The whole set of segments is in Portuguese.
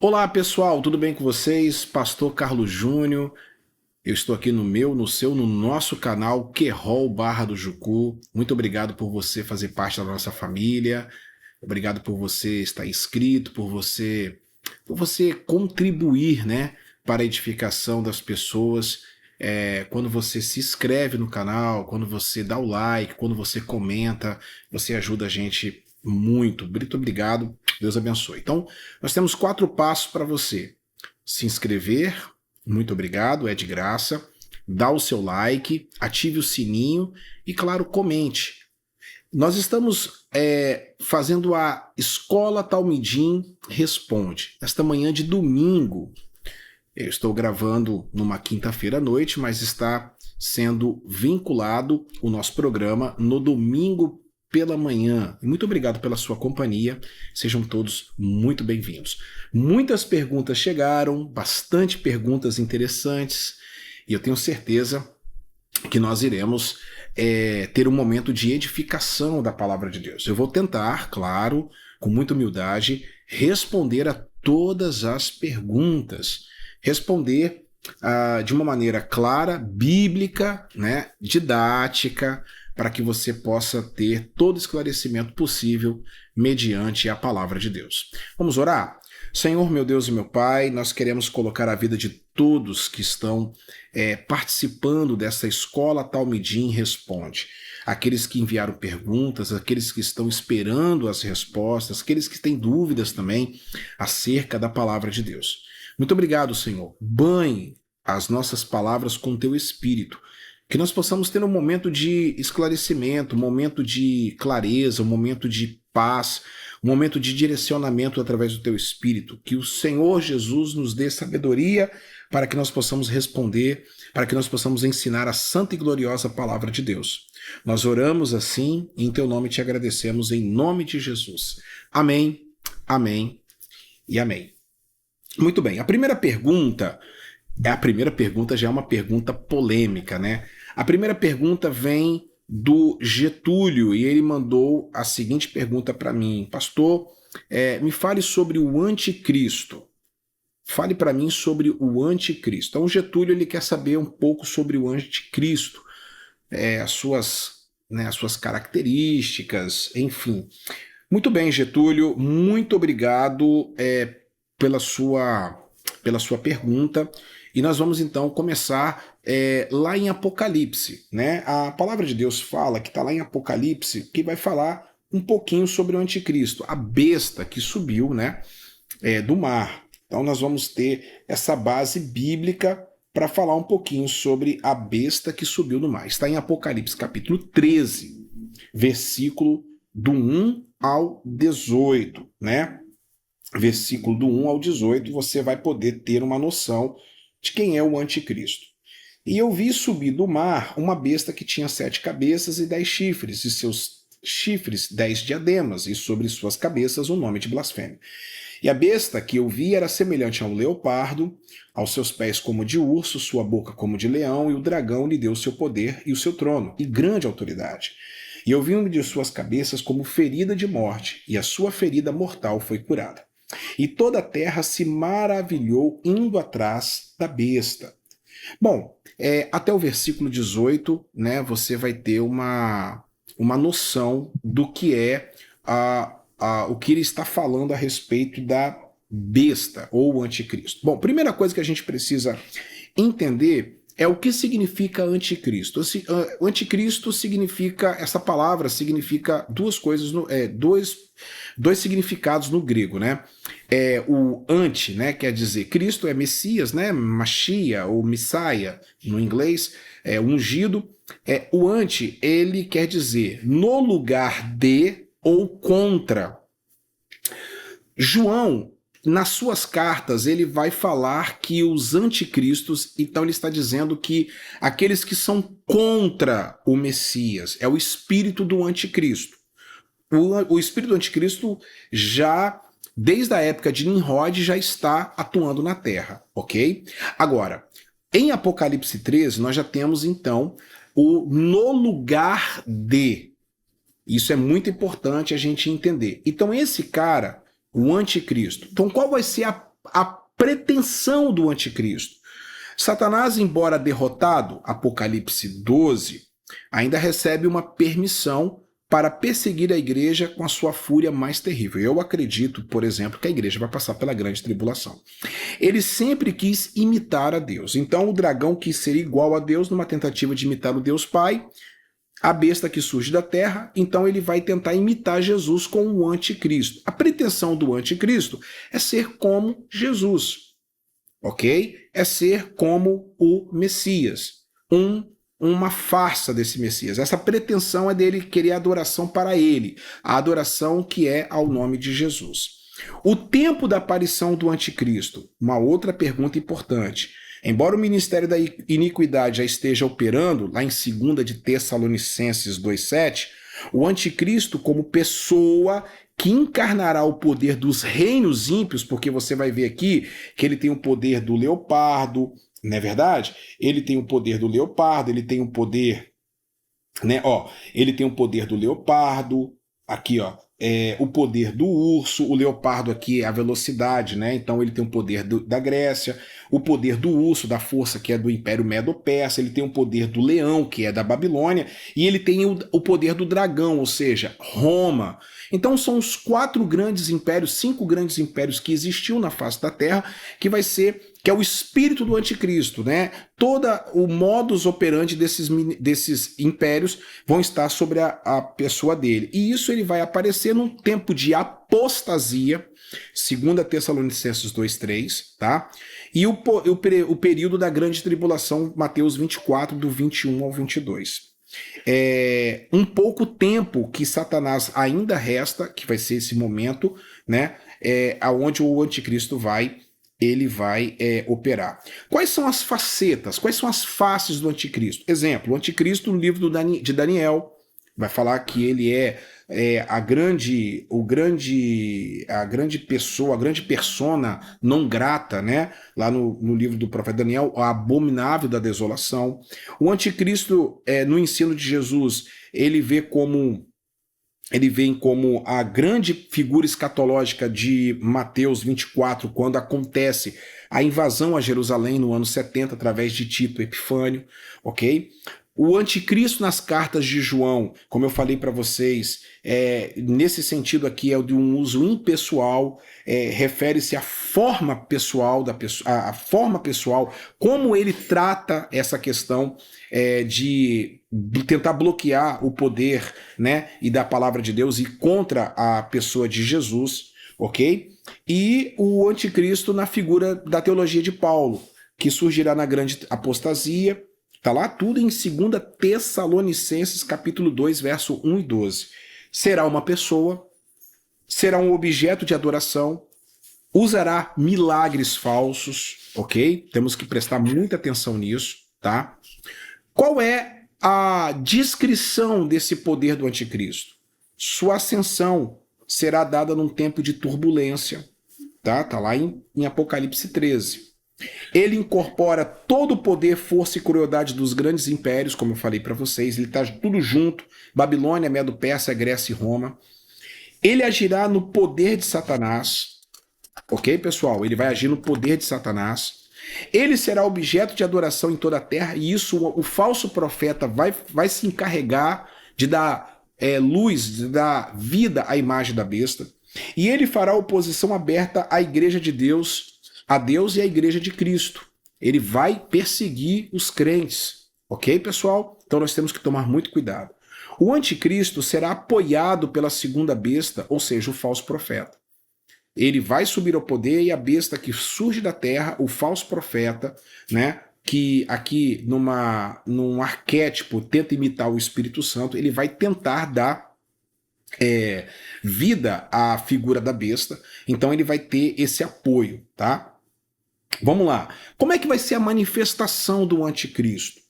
Olá pessoal, tudo bem com vocês? Pastor Carlos Júnior. Eu estou aqui no meu, no seu, no nosso canal Querol Barra do Jucu. Muito obrigado por você fazer parte da nossa família. Obrigado por você estar inscrito, por você contribuir, né, para a edificação das pessoas. Quando você se inscreve no canal, quando você dá o like, quando você comenta, você ajuda a gente muito. Muito obrigado. Deus abençoe. Então, nós temos 4 passos para você. Se inscrever, muito obrigado, é de graça. Dá o seu like, ative o sininho e, claro, comente. Nós estamos fazendo a Escola Talmidim Responde. Esta manhã de domingo, eu estou gravando numa quinta-feira à noite, mas está sendo vinculado o nosso programa no domingo pela manhã. Muito obrigado pela sua companhia. Sejam todos muito bem-vindos. Muitas perguntas chegaram, bastante perguntas interessantes, e eu tenho certeza que nós iremos ter um momento de edificação da palavra de Deus. Eu vou tentar, claro, com muita humildade, responder a todas as perguntas. Responder de uma maneira clara, bíblica, né, didática, para que você possa ter todo esclarecimento possível mediante a palavra de Deus. Vamos orar? Senhor, meu Deus e meu Pai, nós queremos colocar a vida de todos que estão participando dessa Escola Talmidim Responde. Aqueles que enviaram perguntas, aqueles que estão esperando as respostas, aqueles que têm dúvidas também acerca da palavra de Deus. Muito obrigado, Senhor. Banhe as nossas palavras com teu Espírito. Que nós possamos ter um momento de esclarecimento, um momento de clareza, um momento de paz, um momento de direcionamento através do teu Espírito. Que o Senhor Jesus nos dê sabedoria para que nós possamos responder, para que nós possamos ensinar a santa e gloriosa palavra de Deus. Nós oramos assim e em teu nome te agradecemos, em nome de Jesus. Amém, amém e amém. Muito bem, a primeira pergunta já é uma pergunta polêmica, né? A primeira pergunta vem do Getúlio e ele mandou a seguinte pergunta para mim: Pastor, me fale sobre o anticristo. Fale para mim sobre o anticristo. Então o Getúlio ele quer saber um pouco sobre o anticristo, as suas características, enfim. Muito bem, Getúlio, muito obrigado pela sua pergunta. E nós vamos então começar lá em Apocalipse, né? A palavra de Deus fala que está lá em Apocalipse, que vai falar um pouquinho sobre o anticristo, a besta que subiu, né, do mar. Então nós vamos ter essa base bíblica para falar um pouquinho sobre a besta que subiu do mar. Está em Apocalipse capítulo 13, versículo do 1 ao 18, né? Versículo do 1 ao 18, você vai poder ter uma noção de quem é o anticristo. E eu vi subir do mar uma besta que tinha 7 cabeças e 10 chifres, e seus chifres 10 diademas, e sobre suas cabeças um nome de blasfêmia. E a besta que eu vi era semelhante a um leopardo, aos seus pés como de urso, sua boca como de leão, e o dragão lhe deu seu poder e o seu trono, e grande autoridade. E eu vi uma de suas cabeças como ferida de morte, e a sua ferida mortal foi curada. E toda a terra se maravilhou indo atrás da besta. Bom, até o versículo 18, né, você vai ter uma noção do que é o que ele está falando a respeito da besta ou anticristo. Bom, primeira coisa que a gente precisa entender é o que significa anticristo. O anticristo significa, essa palavra significa duas coisas, dois significados no grego, né? O anti, né, quer dizer, Cristo é Messias, né? Machia ou Messiah no inglês, ungido. O anti, ele quer dizer no lugar de ou contra. João, nas suas cartas, ele vai falar que os anticristos, então ele está dizendo que aqueles que são contra o Messias, é o espírito do anticristo. O espírito do anticristo já, desde a época de Nimrod, já está atuando na Terra, ok? Agora, em Apocalipse 13, nós já temos então o no lugar de. Isso é muito importante a gente entender. Então esse cara, o anticristo, então qual vai ser a a pretensão do anticristo. Satanás, embora derrotado, Apocalipse 12, ainda recebe uma permissão para perseguir a igreja com a sua fúria mais terrível. Eu acredito, por exemplo, que a igreja vai passar pela grande tribulação. Ele sempre quis imitar a Deus. Então o dragão quis ser igual a Deus numa tentativa de imitar o Deus Pai, a besta que surge da terra, então ele vai tentar imitar Jesus com o anticristo. A pretensão do anticristo é ser como Jesus, ok? É ser como o Messias, uma farsa desse Messias. Essa pretensão é dele querer adoração para ele, a adoração que é ao nome de Jesus. O tempo da aparição do anticristo, uma outra pergunta importante. Embora o ministério da iniquidade já esteja operando, lá em 2 de Tessalonicenses 2,7, o anticristo como pessoa que encarnará o poder dos reinos ímpios, porque você vai ver aqui que ele tem o poder do leopardo, não é verdade? Ele tem o poder do leopardo, ele tem o poder, né? Ó, ele tem o poder do leopardo, aqui, ó, o poder do urso, o leopardo aqui é a velocidade, né? Então ele tem o poder da Grécia, o poder do urso, da força que é do Império Medo-Persa, ele tem o poder do leão, que é da Babilônia, e ele tem o poder do dragão, ou seja, Roma. Então são os 4 grandes impérios, 5 grandes impérios que existiu na face da Terra, que é o espírito do anticristo, né? Todo o modus operandi desses impérios vão estar sobre a pessoa dele. E isso ele vai aparecer num tempo de apostasia, 2 Tessalonicenses 2,3, tá? E o período da grande tribulação, Mateus 24, do 21 ao 22. Um pouco tempo que Satanás ainda resta, que vai ser esse momento, né? Aonde o anticristo vai operar. Quais são as facetas, quais são as faces do anticristo? Exemplo, o anticristo no livro de Daniel vai falar que ele a grande pessoa, a grande persona não grata, né? Lá no livro do profeta Daniel, o abominável da desolação. O anticristo, no ensino de Jesus, ele vem como a grande figura escatológica de Mateus 24, quando acontece a invasão a Jerusalém no ano 70, através de Tito Epifânio, ok? O anticristo nas cartas de João, como eu falei para vocês, nesse sentido aqui é de um uso impessoal, refere-se à forma pessoal a forma pessoal, como ele trata essa questão de tentar bloquear o poder, né, e da palavra de Deus e contra a pessoa de Jesus, ok? E o anticristo na figura da teologia de Paulo, que surgirá na grande apostasia. Está lá tudo em 2 Tessalonicenses, capítulo 2, verso 1 e 12. Será uma pessoa, será um objeto de adoração, usará milagres falsos, ok? Temos que prestar muita atenção nisso, tá? Qual é a descrição desse poder do anticristo? Sua ascensão será dada num tempo de turbulência, tá? Tá lá em Apocalipse 13. Ele incorpora todo o poder, força e crueldade dos grandes impérios, como eu falei para vocês. Ele está tudo junto, Babilônia, Medo-Persa, Grécia e Roma. Ele agirá no poder de Satanás, ok, pessoal? Ele vai agir no poder de Satanás. Ele será objeto de adoração em toda a terra, e isso o falso profeta vai se encarregar de dar luz, de dar vida à imagem da besta. E ele fará oposição aberta à igreja de Deus, a Deus e a igreja de Cristo. Ele vai perseguir os crentes, ok, pessoal? Então nós temos que tomar muito cuidado. O anticristo será apoiado pela segunda besta, ou seja, o falso profeta. Ele vai subir ao poder e a besta que surge da terra, o falso profeta, né, que aqui num arquétipo tenta imitar o Espírito Santo, ele vai tentar dar vida à figura da besta, então ele vai ter esse apoio, tá? Vamos lá. Como é que vai ser a manifestação do anticristo?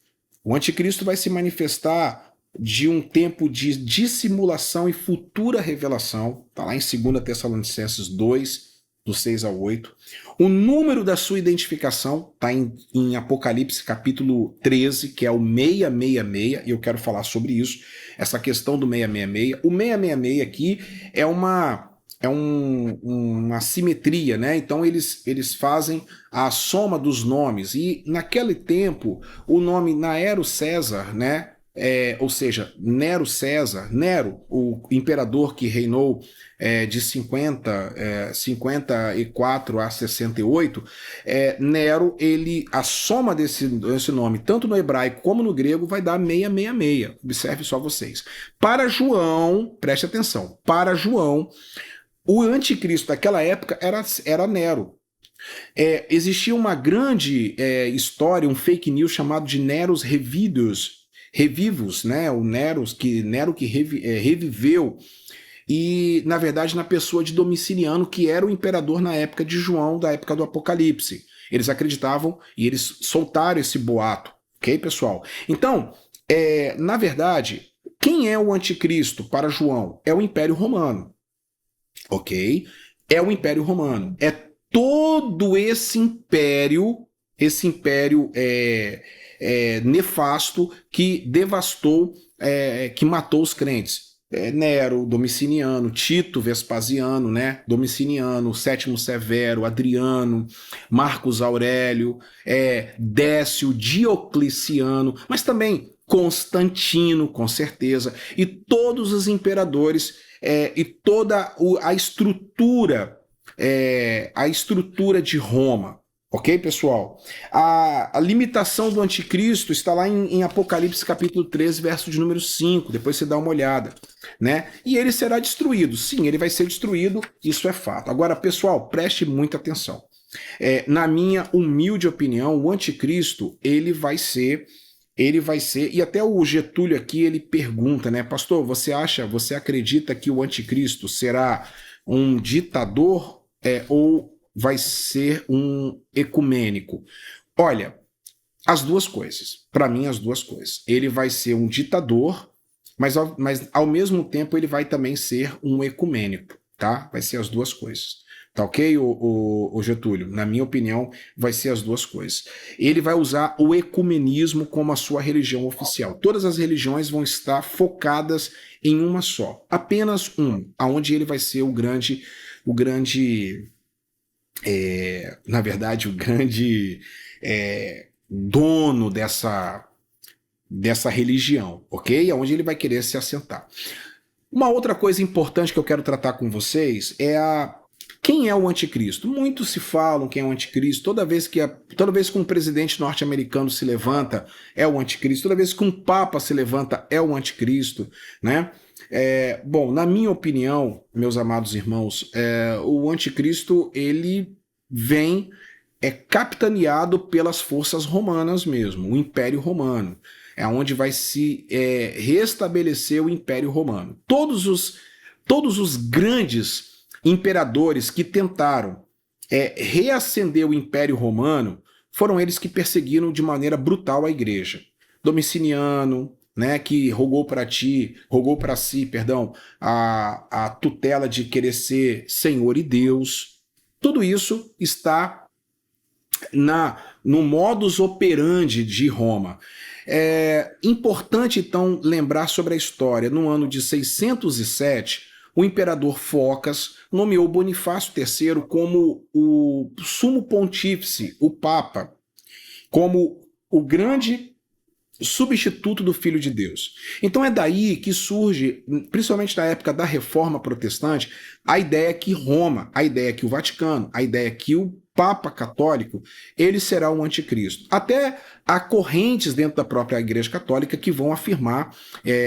O anticristo vai se manifestar de um tempo de dissimulação e futura revelação. Está lá em 2 Tessalonicenses 2, do 6 ao 8. O número da sua identificação está em Apocalipse capítulo 13, que é o 666, e eu quero falar sobre isso, essa questão do 666. O 666 aqui é uma uma simetria, né? Então eles fazem a soma dos nomes. E naquele tempo, o nome Nero César, né? Ou seja, Nero César, Nero, o imperador que reinou de 54 a 68, Nero, a soma desse nome, tanto no hebraico como no grego, vai dar 666. Observe só vocês. Para João, preste atenção, para João, o anticristo daquela época era Nero. Existia uma grande história, um fake news chamado de Neros revivos, né? O Nero que reviveu, e na verdade na pessoa de Domiciliano, que era o imperador na época de João, da época do Apocalipse. Eles acreditavam e eles soltaram esse boato, ok, pessoal? Então, na verdade, quem é o anticristo para João? É o Império Romano. Ok? É o Império Romano. É todo esse império nefasto que devastou, que matou os crentes. Nero, Domiciliano, Tito, Vespasiano, né? Domiciliano, Sétimo Severo, Adriano, Marcos Aurélio, Décio, Diocleciano, mas também Constantino, com certeza, e todos os imperadores e toda a estrutura de Roma. Ok, pessoal? A limitação do anticristo está lá em Apocalipse capítulo 13, verso de número 5. Depois você dá uma olhada, né? E ele será destruído. Sim, ele vai ser destruído, isso é fato. Agora, pessoal, preste muita atenção. Na minha humilde opinião, o anticristo, ele vai ser, e até o Getúlio aqui, ele pergunta, né? Pastor, você acredita que o anticristo será um ditador ou vai ser um ecumênico? Olha, as duas coisas. Para mim, as duas coisas. Ele vai ser um ditador, mas ao mesmo tempo ele vai também ser um ecumênico, tá? Vai ser as duas coisas. Tá ok, o Getúlio? Na minha opinião, vai ser as duas coisas. Ele vai usar o ecumenismo como a sua religião oficial. Todas as religiões vão estar focadas em uma só. Apenas aonde ele vai ser na verdade, o grande dono dessa religião, ok? Onde ele vai querer se assentar. Uma outra coisa importante que eu quero tratar com vocês quem é o anticristo? Muitos se falam quem é o anticristo. Toda vez que um presidente norte-americano se levanta, é o anticristo. Toda vez que um papa se levanta, é o anticristo, né? Bom, na minha opinião, meus amados irmãos, o anticristo, ele vem capitaneado pelas forças romanas mesmo, o Império Romano. É onde vai se restabelecer o Império Romano. Todos os grandes imperadores que tentaram reacender o Império Romano foram eles que perseguiram de maneira brutal a igreja. Domiciliano, né, que rogou para si, a tutela de querer ser Senhor e Deus. Tudo isso está no modus operandi de Roma. É importante, então, lembrar sobre a história. No ano de 607, o imperador Focas nomeou Bonifácio III como o sumo pontífice, o Papa, como o grande substituto do Filho de Deus. Então é daí que surge, principalmente na época da Reforma Protestante, a ideia que Roma, a ideia que o Vaticano, a ideia que o Papa Católico, ele será um anticristo. Até há correntes dentro da própria Igreja Católica que vão afirmar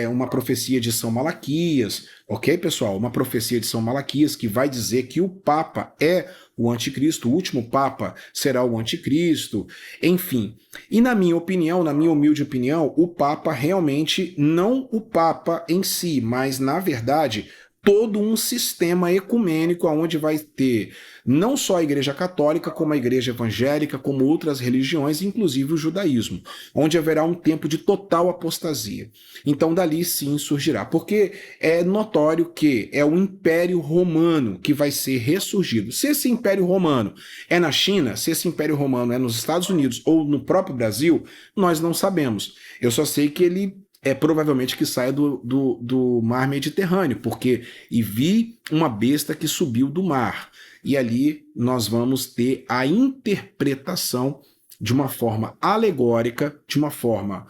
uma profecia de São Malaquias, ok, pessoal? Uma profecia de São Malaquias que vai dizer que o Papa é o anticristo, o último Papa será o anticristo, enfim. E na minha opinião, na minha humilde opinião, o Papa realmente, não o Papa em si, mas na verdade todo um sistema ecumênico onde vai ter não só a Igreja Católica, como a Igreja Evangélica, como outras religiões, inclusive o judaísmo, onde haverá um tempo de total apostasia. Então dali sim surgirá, porque é notório que é o Império Romano que vai ser ressurgido. Se esse Império Romano é na China, se esse Império Romano é nos Estados Unidos ou no próprio Brasil, nós não sabemos. Eu só sei que ele é provavelmente que saia do mar Mediterrâneo, porque e vi uma besta que subiu do mar. E ali nós vamos ter a interpretação de uma forma alegórica, de uma forma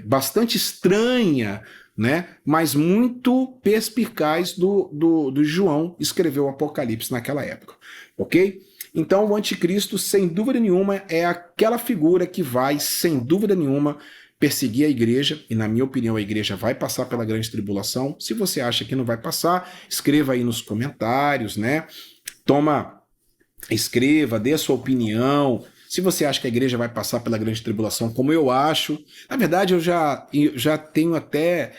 bastante estranha, né? Mas muito perspicaz do João escreveu o Apocalipse naquela época, ok? Então o anticristo, sem dúvida nenhuma, é aquela figura que vai, sem dúvida nenhuma, perseguir a igreja, e na minha opinião a igreja vai passar pela grande tribulação. Se você acha que não vai passar, escreva aí nos comentários, né? Escreva, dê a sua opinião. Se você acha que a igreja vai passar pela grande tribulação, como eu acho, na verdade eu já tenho até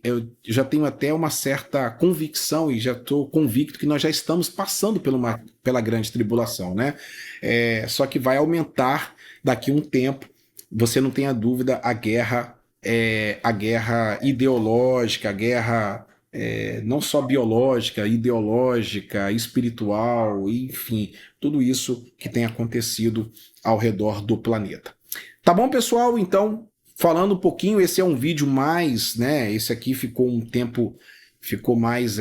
eu já tenho até uma certa convicção e já estou convicto que nós já estamos passando pela grande tribulação, né? Só que vai aumentar daqui a um tempo. Você não tenha dúvida, a guerra ideológica, a guerra não só biológica, ideológica, espiritual, enfim, tudo isso que tem acontecido ao redor do planeta. Tá bom, pessoal? Então, falando um pouquinho, esse é um vídeo mais, né? Esse aqui ficou mais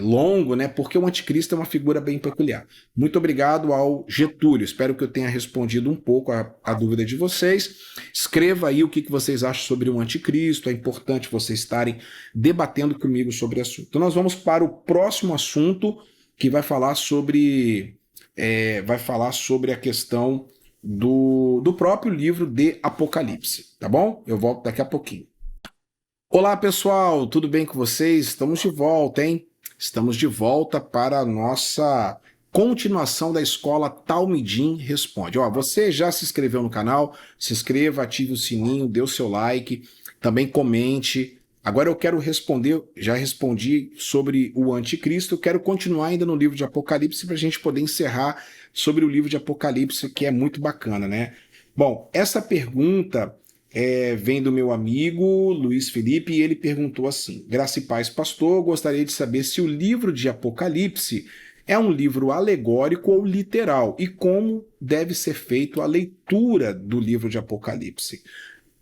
longo, né? Porque o anticristo é uma figura bem peculiar. Muito obrigado ao Getúlio. Espero que eu tenha respondido um pouco a dúvida de vocês. Escreva aí o que vocês acham sobre o anticristo. É importante vocês estarem debatendo comigo sobre o assunto. Então nós vamos para o próximo assunto, que vai falar sobre a questão do próprio livro de Apocalipse, tá bom? Eu volto daqui a pouquinho. Olá, pessoal, tudo bem com vocês? Estamos de volta, hein? Estamos de volta para a nossa continuação da escola Talmidim Responde. Ó, você já se inscreveu no canal? Se inscreva, ative o sininho, dê o seu like, também comente. Agora eu quero responder, já respondi sobre o anticristo, eu quero continuar ainda no livro de Apocalipse para a gente poder encerrar sobre o livro de Apocalipse, que é muito bacana, né? Bom, essa pergunta vem do meu amigo Luiz Felipe, e ele perguntou assim: Graça e paz, pastor, gostaria de saber se o livro de Apocalipse é um livro alegórico ou literal, e como deve ser feita a leitura do livro de Apocalipse.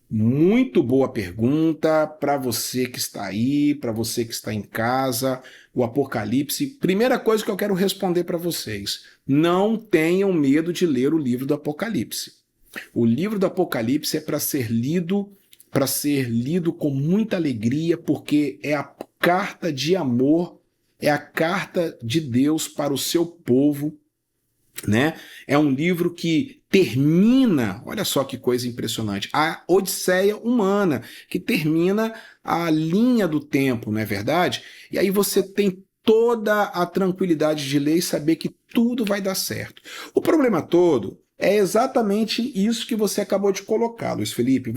Muito boa pergunta para você que está aí, para você que está em casa. O Apocalipse, primeira coisa que eu quero responder para vocês: não tenham medo de ler o livro do Apocalipse. O livro do Apocalipse é para ser lido com muita alegria, porque é a carta de amor, é a carta de Deus para o seu povo, né? É um livro que termina, olha só que coisa impressionante, a Odisseia humana, que termina a linha do tempo, não é verdade? E aí você tem toda a tranquilidade de ler e saber que tudo vai dar certo. O problema todo é exatamente isso que você acabou de colocar, Luiz Felipe.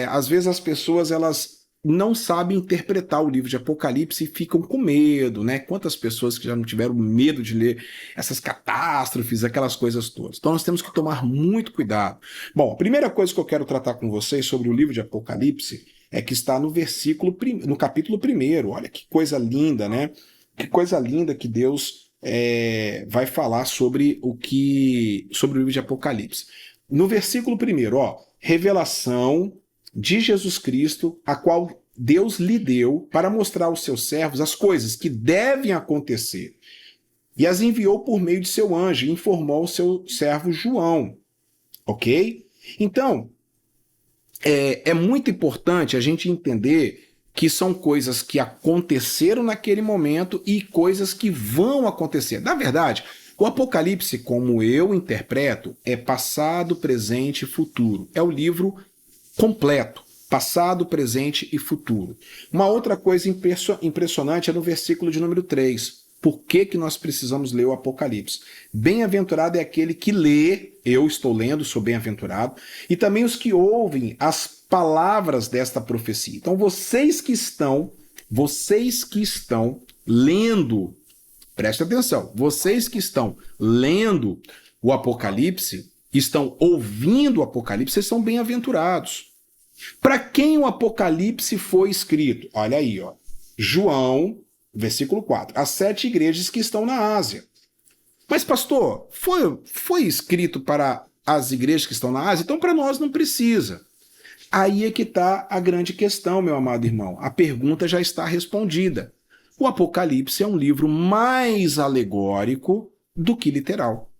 Às vezes as pessoas elas não sabem interpretar o livro de Apocalipse e ficam com medo, né? Quantas pessoas que já não tiveram medo de ler essas catástrofes, aquelas coisas todas. Então nós temos que tomar muito cuidado. Bom, a primeira coisa que eu quero tratar com vocês sobre o livro de Apocalipse é que está no capítulo 1. Olha que coisa linda, né? Que coisa linda que Deus vai falar sobre o livro de Apocalipse. No versículo 1, ó, revelação de Jesus Cristo, a qual Deus lhe deu para mostrar aos seus servos as coisas que devem acontecer. E as enviou por meio de seu anjo e informou ao seu servo João. Ok? Então, é muito importante a gente entender que são coisas que aconteceram naquele momento e coisas que vão acontecer. Na verdade, o Apocalipse, como eu interpreto, é passado, presente e futuro. É o livro completo, passado, presente e futuro. Uma outra coisa impressionante é no versículo de número 3. Por que nós precisamos ler o Apocalipse? Bem-aventurado é aquele que lê, eu estou lendo, sou bem-aventurado, e também os que ouvem as palavras desta profecia. Então vocês que estão lendo, preste atenção, vocês que estão lendo o Apocalipse, estão ouvindo o Apocalipse, vocês são bem-aventurados. Para quem o Apocalipse foi escrito? Olha aí, ó. João, versículo 4. As 7 igrejas que estão na Ásia. Mas, pastor, foi escrito para as igrejas que estão na Ásia, então para nós não precisa. Aí é que está a grande questão, meu amado irmão. A pergunta já está respondida. O Apocalipse é um livro mais alegórico do que literal.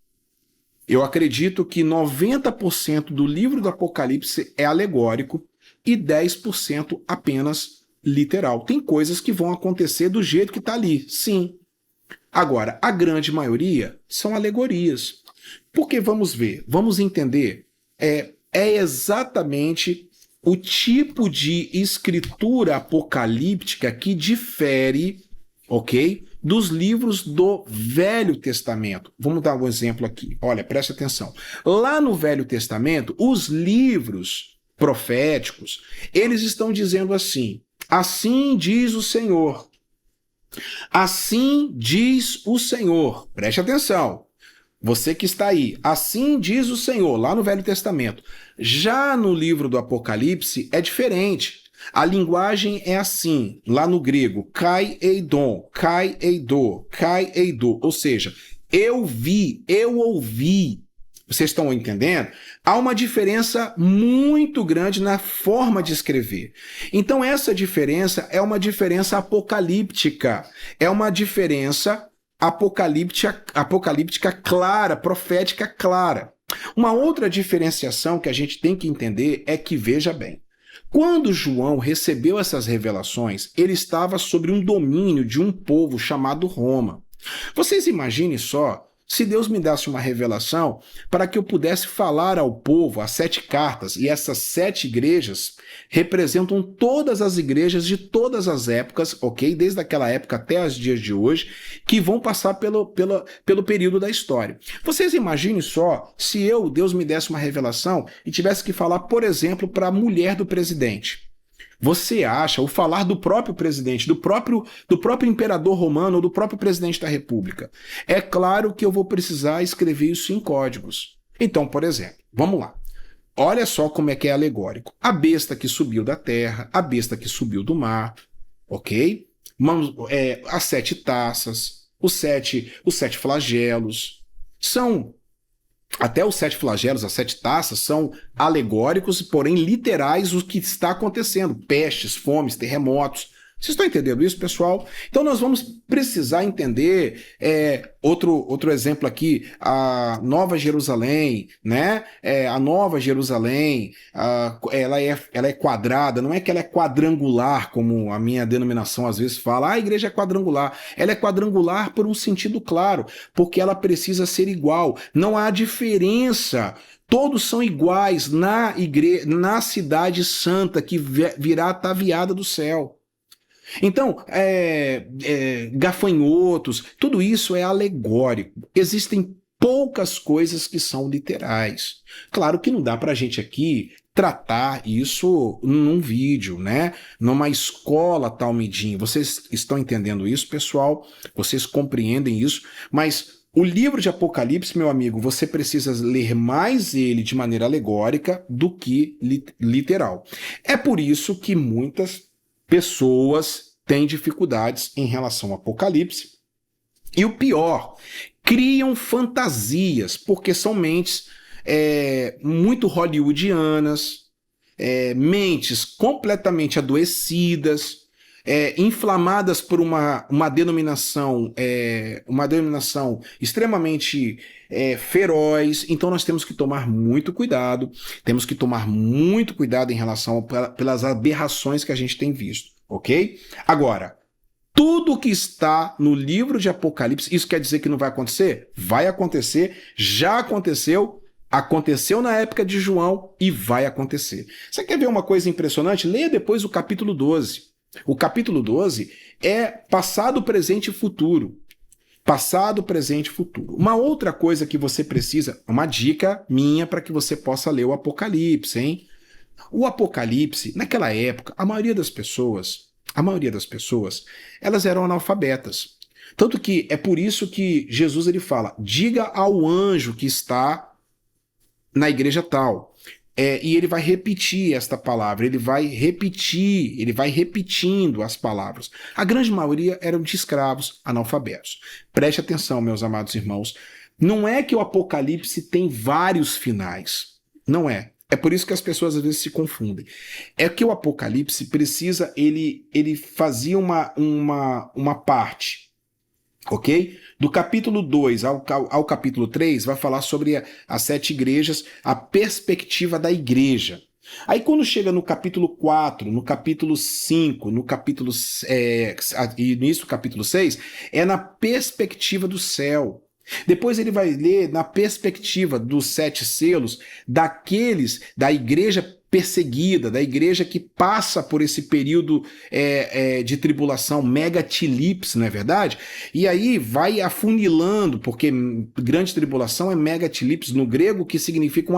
Eu acredito que 90% do livro do Apocalipse é alegórico e 10% apenas literal. Tem coisas que vão acontecer do jeito que está ali, sim. Agora, a grande maioria são alegorias. Porque vamos ver, vamos entender, é exatamente o tipo de escritura apocalíptica que difere, ok, dos livros do Velho Testamento. Vamos dar um exemplo aqui. Olha, preste atenção. Lá no Velho Testamento, os livros proféticos, eles estão dizendo assim: assim diz o Senhor. Assim diz o Senhor. Preste atenção. Você que está aí, assim diz o Senhor, lá no Velho Testamento. Já no livro do Apocalipse é diferente. A linguagem é assim, lá no grego, kai eidon, kai eido, kai eido. Ou seja, eu vi, eu ouvi. Vocês estão entendendo? Há uma diferença muito grande na forma de escrever. Então essa diferença é uma diferença apocalíptica. É uma diferença apocalíptica clara, profética clara. Uma outra diferenciação que a gente tem que entender é que, veja bem, quando João recebeu essas revelações, ele estava sobre um domínio de um povo chamado Roma. Vocês imaginem só se Deus me desse uma revelação para que eu pudesse falar ao povo as 7 cartas, e essas 7 igrejas representam todas as igrejas de todas as épocas, ok? Desde aquela época até os dias de hoje, que vão passar pelo período da história. Vocês imaginem só se Deus me desse uma revelação e tivesse que falar, por exemplo, para a mulher do presidente. Você acha, o falar do próprio presidente, do próprio imperador romano ou do próprio presidente da república? É claro que eu vou precisar escrever isso em códigos. Então, por exemplo, vamos lá. Olha só como é que é alegórico. A besta que subiu da terra, a besta que subiu do mar, ok? As 7 taças, os sete flagelos, são... Até os 7 flagelos, as 7 taças, são alegóricos, porém literais, o que está acontecendo. Pestes, fomes, terremotos. Vocês estão entendendo isso, pessoal? Então nós vamos precisar entender outro exemplo aqui, a Nova Jerusalém, né? A Nova Jerusalém, ela é quadrada, não é que ela é quadrangular, como a minha denominação às vezes fala, a igreja é quadrangular. Ela é quadrangular por um sentido claro, porque ela precisa ser igual. Não há diferença. Todos são iguais na cidade santa que virá ataviada do céu. Então, gafanhotos, tudo isso é alegórico. Existem poucas coisas que são literais. Claro que não dá para a gente aqui tratar isso num vídeo, né? Numa escola talmidim. Vocês estão entendendo isso, pessoal? Vocês compreendem isso? Mas o livro de Apocalipse, meu amigo, você precisa ler mais ele de maneira alegórica do que literal. É por isso que muitas pessoas têm dificuldades em relação ao Apocalipse. E o pior, criam fantasias, porque são mentes muito hollywoodianas, mentes completamente adoecidas, inflamadas por uma denominação extremamente feroz. Então nós temos que tomar muito cuidado, em relação pelas aberrações que a gente tem visto, ok? Agora, tudo que está no livro de Apocalipse, isso quer dizer que não vai acontecer? Vai acontecer, já aconteceu, aconteceu na época de João e vai acontecer. Você quer ver uma coisa impressionante? Leia depois o capítulo 12. O capítulo 12 é passado, presente e futuro. Passado, presente e futuro. Uma outra coisa que você precisa, uma dica minha para que você possa ler o Apocalipse, hein? O Apocalipse, naquela época, a maioria das pessoas, elas eram analfabetas. Tanto que é por isso que Jesus ele fala, diga ao anjo que está na igreja tal. E ele vai repetir esta palavra, ele vai repetindo as palavras. A grande maioria eram de escravos analfabetos. Preste atenção, meus amados irmãos. Não é que o Apocalipse tem vários finais. Não é. É por isso que as pessoas às vezes se confundem. É que o Apocalipse precisa, ele fazia uma parte, ok? Do capítulo 2 ao capítulo 3 vai falar sobre as 7 igrejas, a perspectiva da igreja. Aí quando chega no capítulo 4, no capítulo 5, no capítulo início do capítulo 6, é na perspectiva do céu. Depois ele vai ler na perspectiva dos 7 selos, da igreja perseguida, da igreja que passa por esse período de tribulação, megatilipse, não é verdade? E aí vai afunilando, porque grande tribulação é megatilipse no grego, que significa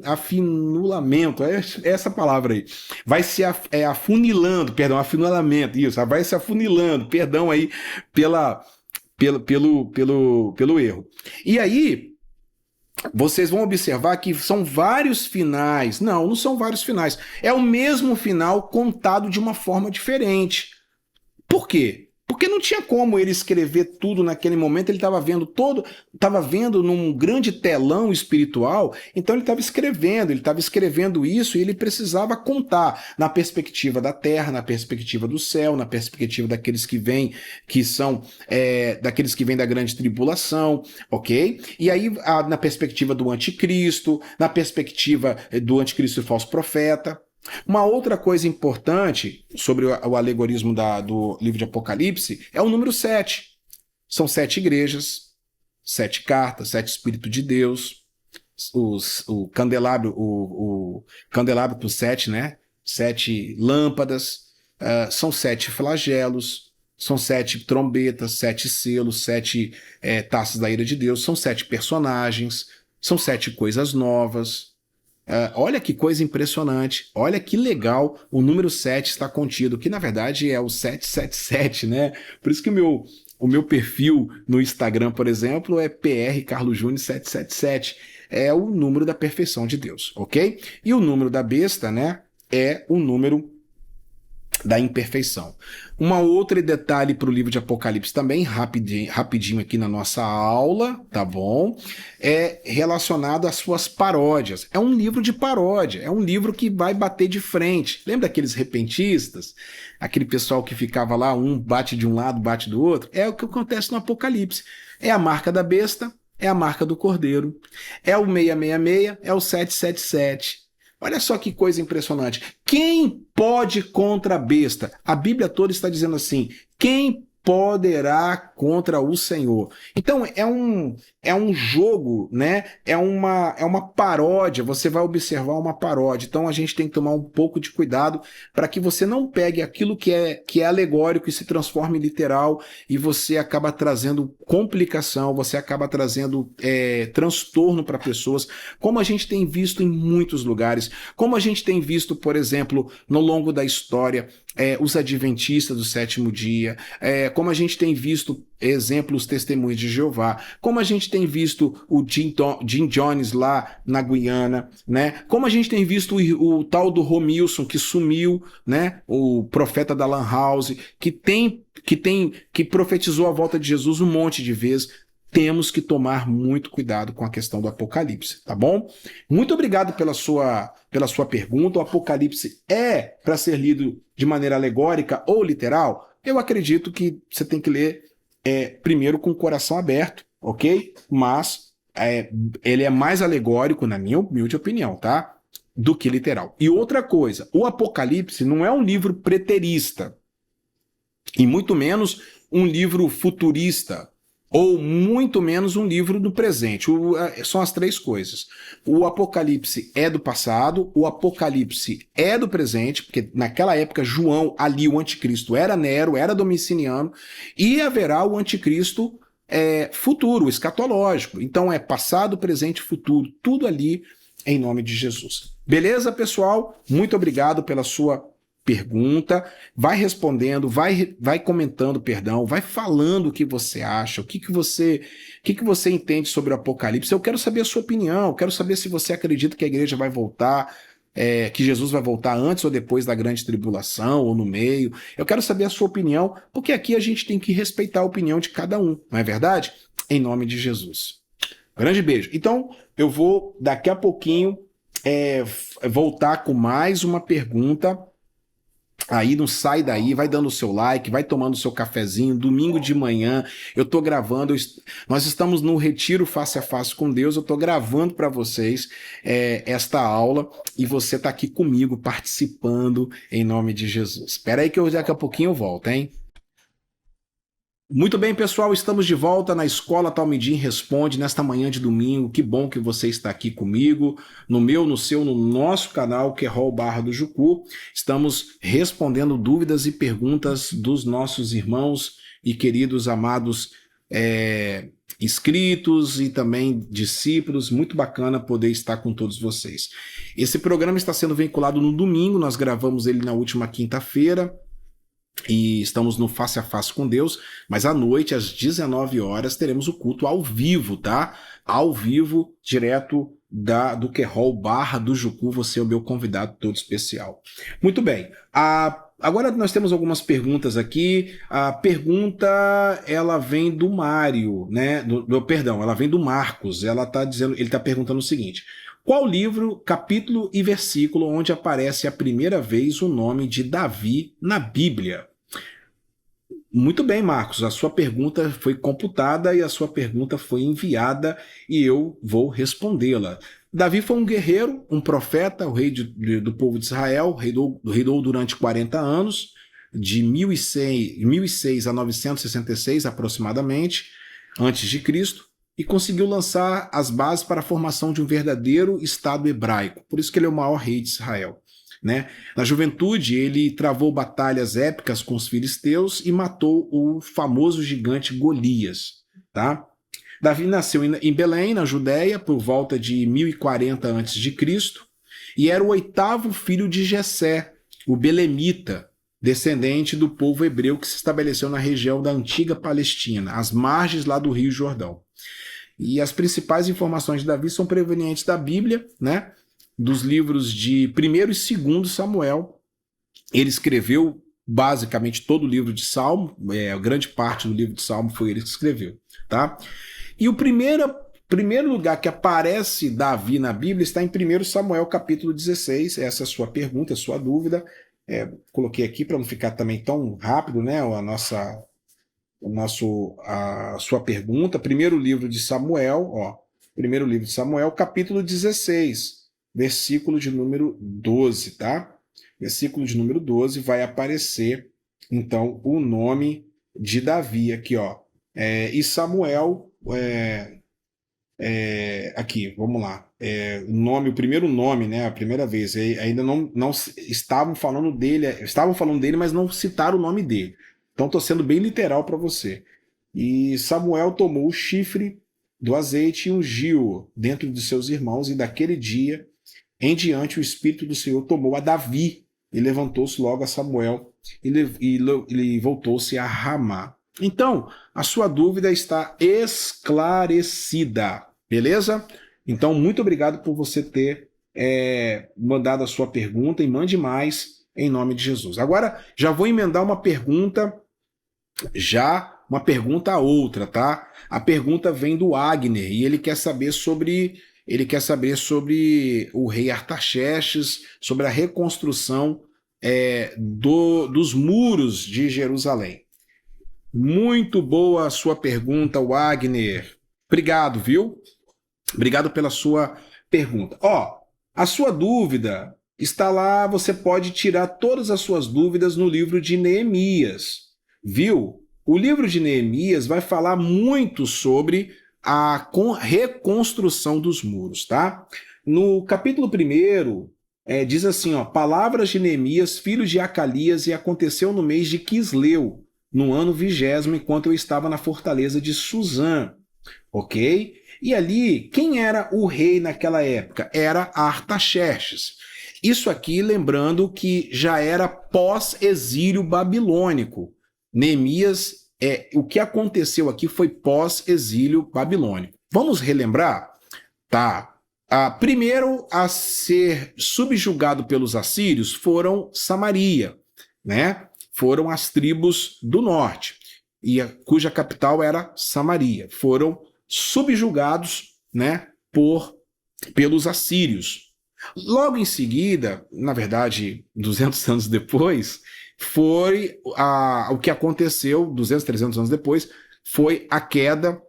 afinulamento, é essa palavra aí. Vai se afunilando, perdão, afunilamento, isso, vai se afunilando, perdão aí pelo erro. E aí, vocês vão observar que são vários finais. Não, não são vários finais. É o mesmo final contado de uma forma diferente. Por quê? Porque não tinha como ele escrever tudo naquele momento, ele estava vendo num grande telão espiritual, então ele estava escrevendo isso e ele precisava contar na perspectiva da terra, na perspectiva do céu, na perspectiva daqueles que vêm, daqueles que vêm da grande tribulação, ok? E aí na perspectiva do anticristo, na perspectiva do anticristo e falso profeta. Uma outra coisa importante sobre o alegorismo do livro de Apocalipse é o número 7. São 7 igrejas, 7 cartas, 7 Espíritos de Deus, o candelabro com 7, né? 7 lâmpadas, são 7 flagelos, são 7 trombetas, 7 selos, 7 taças da ira de Deus, são 7 personagens, são 7 coisas novas. Olha que coisa impressionante, olha que legal, o número 7 está contido, que na verdade é o 777, né? Por isso que o meu perfil no Instagram, por exemplo, é PR Carlos Júnior 777, é o número da perfeição de Deus, ok? E o número da besta, né, é o número da imperfeição. Um outro detalhe para o livro de Apocalipse também, rapidinho aqui na nossa aula, tá bom? É relacionado às suas paródias. É um livro de paródia, é um livro que vai bater de frente. Lembra daqueles repentistas? Aquele pessoal que ficava lá, um bate de um lado, bate do outro? É o que acontece no Apocalipse. É a marca da besta, é a marca do cordeiro. É o 666, é o 777. Olha só que coisa impressionante. Quem pode contra a besta? A Bíblia toda está dizendo assim: quem poderá contra o Senhor? Então é um jogo, né? É uma paródia. Você vai observar uma paródia. Então a gente tem que tomar um pouco de cuidado para que você não pegue aquilo que é alegórico e se transforme em literal, e você acaba trazendo complicação, você acaba trazendo transtorno para pessoas, como a gente tem visto em muitos lugares, como a gente tem visto, por exemplo, no longo da história, os adventistas do sétimo dia, como a gente tem visto exemplos, testemunhos de Jeová, como a gente tem visto o Jim Jones lá na Guiana, né? Como a gente tem visto o tal do Romilson que sumiu, né? O profeta da Lan House, que profetizou a volta de Jesus um monte de vezes. Temos que tomar muito cuidado com a questão do Apocalipse, tá bom? Muito obrigado pela sua pergunta. O Apocalipse é para ser lido de maneira alegórica ou literal? Eu acredito que você tem que ler primeiro com o coração aberto, ok? Mas ele é mais alegórico, na minha humilde opinião, tá? Do que literal. E outra coisa, o Apocalipse não é um livro preterista, e muito menos um livro futurista, ou muito menos um livro do presente. São as 3 coisas. O Apocalipse é do passado, o Apocalipse é do presente, porque naquela época João, ali o anticristo era Nero, era Domiciano, e haverá o anticristo futuro, escatológico. Então é passado, presente, futuro, tudo ali em nome de Jesus. Beleza, pessoal? Muito obrigado pela sua pergunta, vai respondendo, vai comentando, perdão, vai falando o que você acha, o que você entende sobre o Apocalipse. Eu quero saber a sua opinião, eu quero saber se você acredita que a igreja vai voltar, que Jesus vai voltar antes ou depois da grande tribulação, ou no meio. Eu quero saber a sua opinião, porque aqui a gente tem que respeitar a opinião de cada um, não é verdade? Em nome de Jesus. Grande beijo. Então, eu vou daqui a pouquinho voltar com mais uma pergunta. Aí não sai daí, vai dando o seu like, vai tomando o seu cafezinho, domingo de manhã, eu tô gravando, nós estamos no Retiro Face a Face com Deus, eu tô gravando para vocês esta aula e você tá aqui comigo participando em nome de Jesus. Espera aí que daqui a pouquinho eu volto, hein? Muito bem, pessoal, estamos de volta na Escola Talmidim Responde nesta manhã de domingo. Que bom que você está aqui comigo, no meu, no seu, no nosso canal, Querol Barra do Jucu. Estamos respondendo dúvidas e perguntas dos nossos irmãos e queridos amados inscritos e também discípulos. Muito bacana poder estar com todos vocês. Esse programa está sendo vinculado no domingo, nós gravamos ele na última quinta-feira. E estamos no Face a Face com Deus, mas à noite, às 19 horas, teremos o culto ao vivo, tá? Ao vivo, direto do Querol Barra do Jucu, você é o meu convidado todo especial. Muito bem, agora nós temos algumas perguntas aqui. A pergunta, ela vem do Mário, né? Perdão, ela vem do Marcos. Ele está perguntando o seguinte: qual livro, capítulo e versículo onde aparece a primeira vez o nome de Davi na Bíblia? Muito bem, Marcos, a sua pergunta foi computada e a sua pergunta foi enviada e eu vou respondê-la. Davi foi um guerreiro, um profeta, o rei do povo de Israel, reinou durante 40 anos, de 1006 a 966 aproximadamente, antes de Cristo, e conseguiu lançar as bases para a formação de um verdadeiro Estado hebraico. Por isso que ele é o maior rei de Israel. Né? Na juventude, ele travou batalhas épicas com os filisteus e matou o famoso gigante Golias. Tá? Davi nasceu em Belém, na Judéia, por volta de 1040 a.C., e era o 8º filho de Jessé, o belemita, descendente do povo hebreu que se estabeleceu na região da antiga Palestina, às margens lá do Rio Jordão. E as principais informações de Davi são provenientes da Bíblia, né? Dos livros de 1º e 2º Samuel. Ele escreveu basicamente todo o livro de Salmo, grande parte do livro de Salmo foi ele que escreveu. Tá? E o primeiro lugar que aparece Davi na Bíblia está em 1 Samuel capítulo 16, essa é a sua pergunta, a sua dúvida. Coloquei aqui para não ficar também tão rápido, né, a sua pergunta. Primeiro livro de Samuel, primeiro livro de Samuel, capítulo 16, versículo de número 12, tá? Versículo de número 12 vai aparecer, então, o nome de Davi aqui, ó. E Samuel, aqui, vamos lá. O primeiro nome, né? A primeira vez. Ainda não estavam falando dele, mas não citaram o nome dele. Então, estou sendo bem literal para você. E Samuel tomou o chifre do azeite e ungiu dentro de seus irmãos, e daquele dia em diante o Espírito do Senhor tomou a Davi, e levantou-se logo a Samuel, e voltou-se a Ramá. Então, a sua dúvida está esclarecida, beleza? Então, muito obrigado por você ter mandado a sua pergunta, e mande mais em nome de Jesus. Agora, já vou emendar uma pergunta a outra, tá? A pergunta vem do Agner, e ele quer saber sobre o rei Artaxerxes, sobre a reconstrução dos muros de Jerusalém. Muito boa a sua pergunta, Wagner. Obrigado, viu? Obrigado pela sua pergunta. A sua dúvida está lá, você pode tirar todas as suas dúvidas no livro de Neemias, viu? O livro de Neemias vai falar muito sobre a reconstrução dos muros, tá? No capítulo 1, diz assim, palavras de Neemias, filho de Acalias, e aconteceu no mês de Quisleu, no ano 20º, enquanto eu estava na fortaleza de Suzã, ok? E ali, quem era o rei naquela época? Era Artaxerxes. Isso aqui, lembrando que já era pós-exílio babilônico. Neemias, o que aconteceu aqui foi pós-exílio babilônico. Vamos relembrar? Tá. Primeiro a ser subjugado pelos assírios foram Samaria, né? Foram as tribos do norte, cuja capital era Samaria. Foram subjugados, né, pelos assírios. Logo em seguida, na verdade, 200 anos depois, foi o que aconteceu, 200, 300 anos depois, foi a queda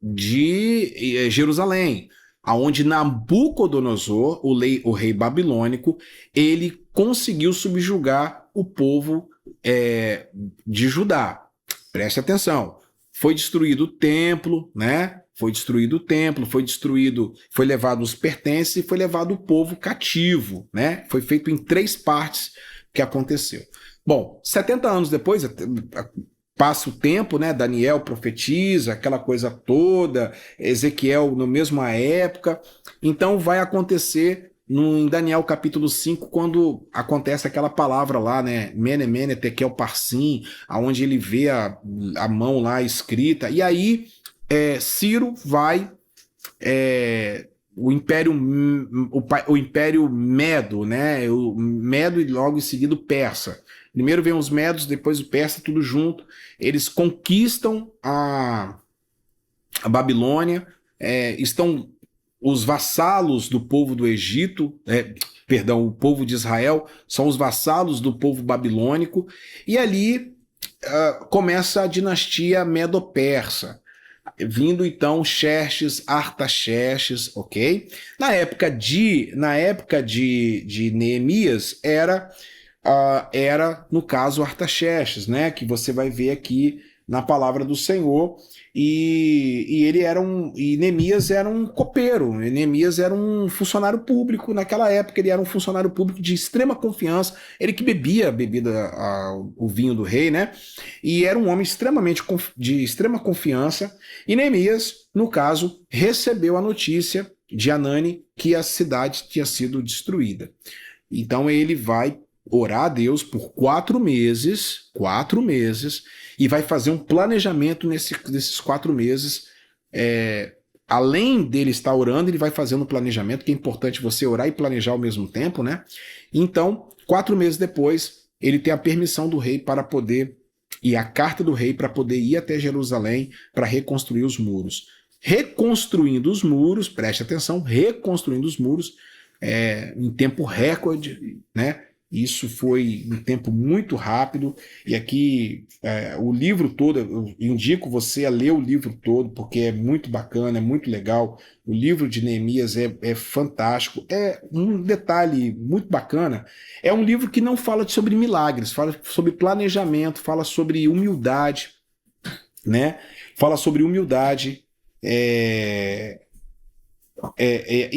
de Jerusalém, aonde Nabucodonosor, o rei babilônico, ele conseguiu subjugar o povo de Judá. Preste atenção. Foi destruído o templo, né? Foi destruído o templo, foi levado os pertences e foi levado o povo cativo, né? Foi feito em 3 partes que aconteceu. Bom, 70 anos depois, passa o tempo, né? Daniel profetiza, aquela coisa toda, Ezequiel na mesma época. Então vai acontecer em Daniel capítulo 5, quando acontece aquela palavra lá, né? Mene, mene, tekel, parsim, aonde ele vê a mão lá escrita. E aí Ciro vai, o Império Medo, né? O Medo e logo em seguida o Persa. Primeiro vem os Medos, depois o Persa, tudo junto. Eles conquistam a Babilônia, estão os vassalos do povo do Egito, o povo de Israel são os vassalos do povo babilônico, e ali começa a dinastia Medo-Persa, vindo então Xerxes, Artaxerxes, ok? Na época de Neemias era no caso Artaxerxes, né? Que você vai ver aqui na palavra do Senhor. E Neemias era um copeiro, Neemias era um funcionário público naquela época, ele era um funcionário público de extrema confiança, ele que bebia o vinho do rei, né? E era um homem de extrema confiança, e Neemias, no caso, recebeu a notícia de Anani que a cidade tinha sido destruída. Então ele vai orar a Deus por 4 meses, e vai fazer um planejamento nesses 4 meses. Além dele estar orando, ele vai fazendo um planejamento, que é importante você orar e planejar ao mesmo tempo, né? Então, 4 meses depois, ele tem a permissão do rei para poder, e a carta do rei para poder ir até Jerusalém para reconstruir os muros. Reconstruindo os muros, preste atenção, reconstruindo os muros em tempo recorde, né? Isso foi um tempo muito rápido, e aqui o livro todo, eu indico você a ler o livro todo, porque é muito bacana, é muito legal. O livro de Neemias é fantástico. É um detalhe muito bacana, é um livro que não fala sobre milagres, fala sobre planejamento, fala sobre humildade, né? Fala sobre humildade, e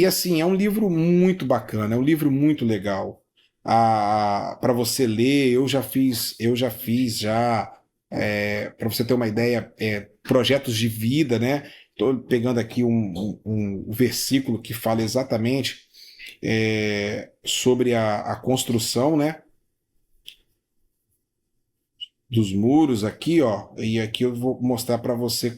assim, é um livro muito bacana, é um livro muito legal. Para você ler, eu já fiz para você ter uma ideia, projetos de vida, né? Estou pegando aqui um versículo que fala exatamente sobre a construção, né, dos muros aqui, ó, e aqui eu vou mostrar para você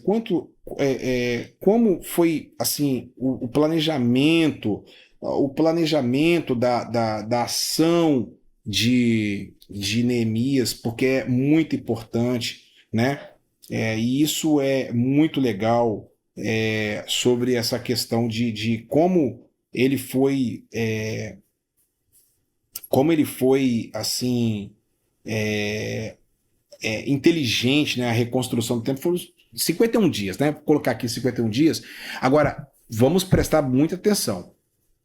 como foi assim o planejamento, da ação de Neemias, porque é muito importante, né? E isso é muito legal, sobre essa questão de como ele foi assim, inteligente, né? A reconstrução do templo foram 51 dias, né? Vou colocar aqui 51 dias. Agora, vamos prestar muita atenção.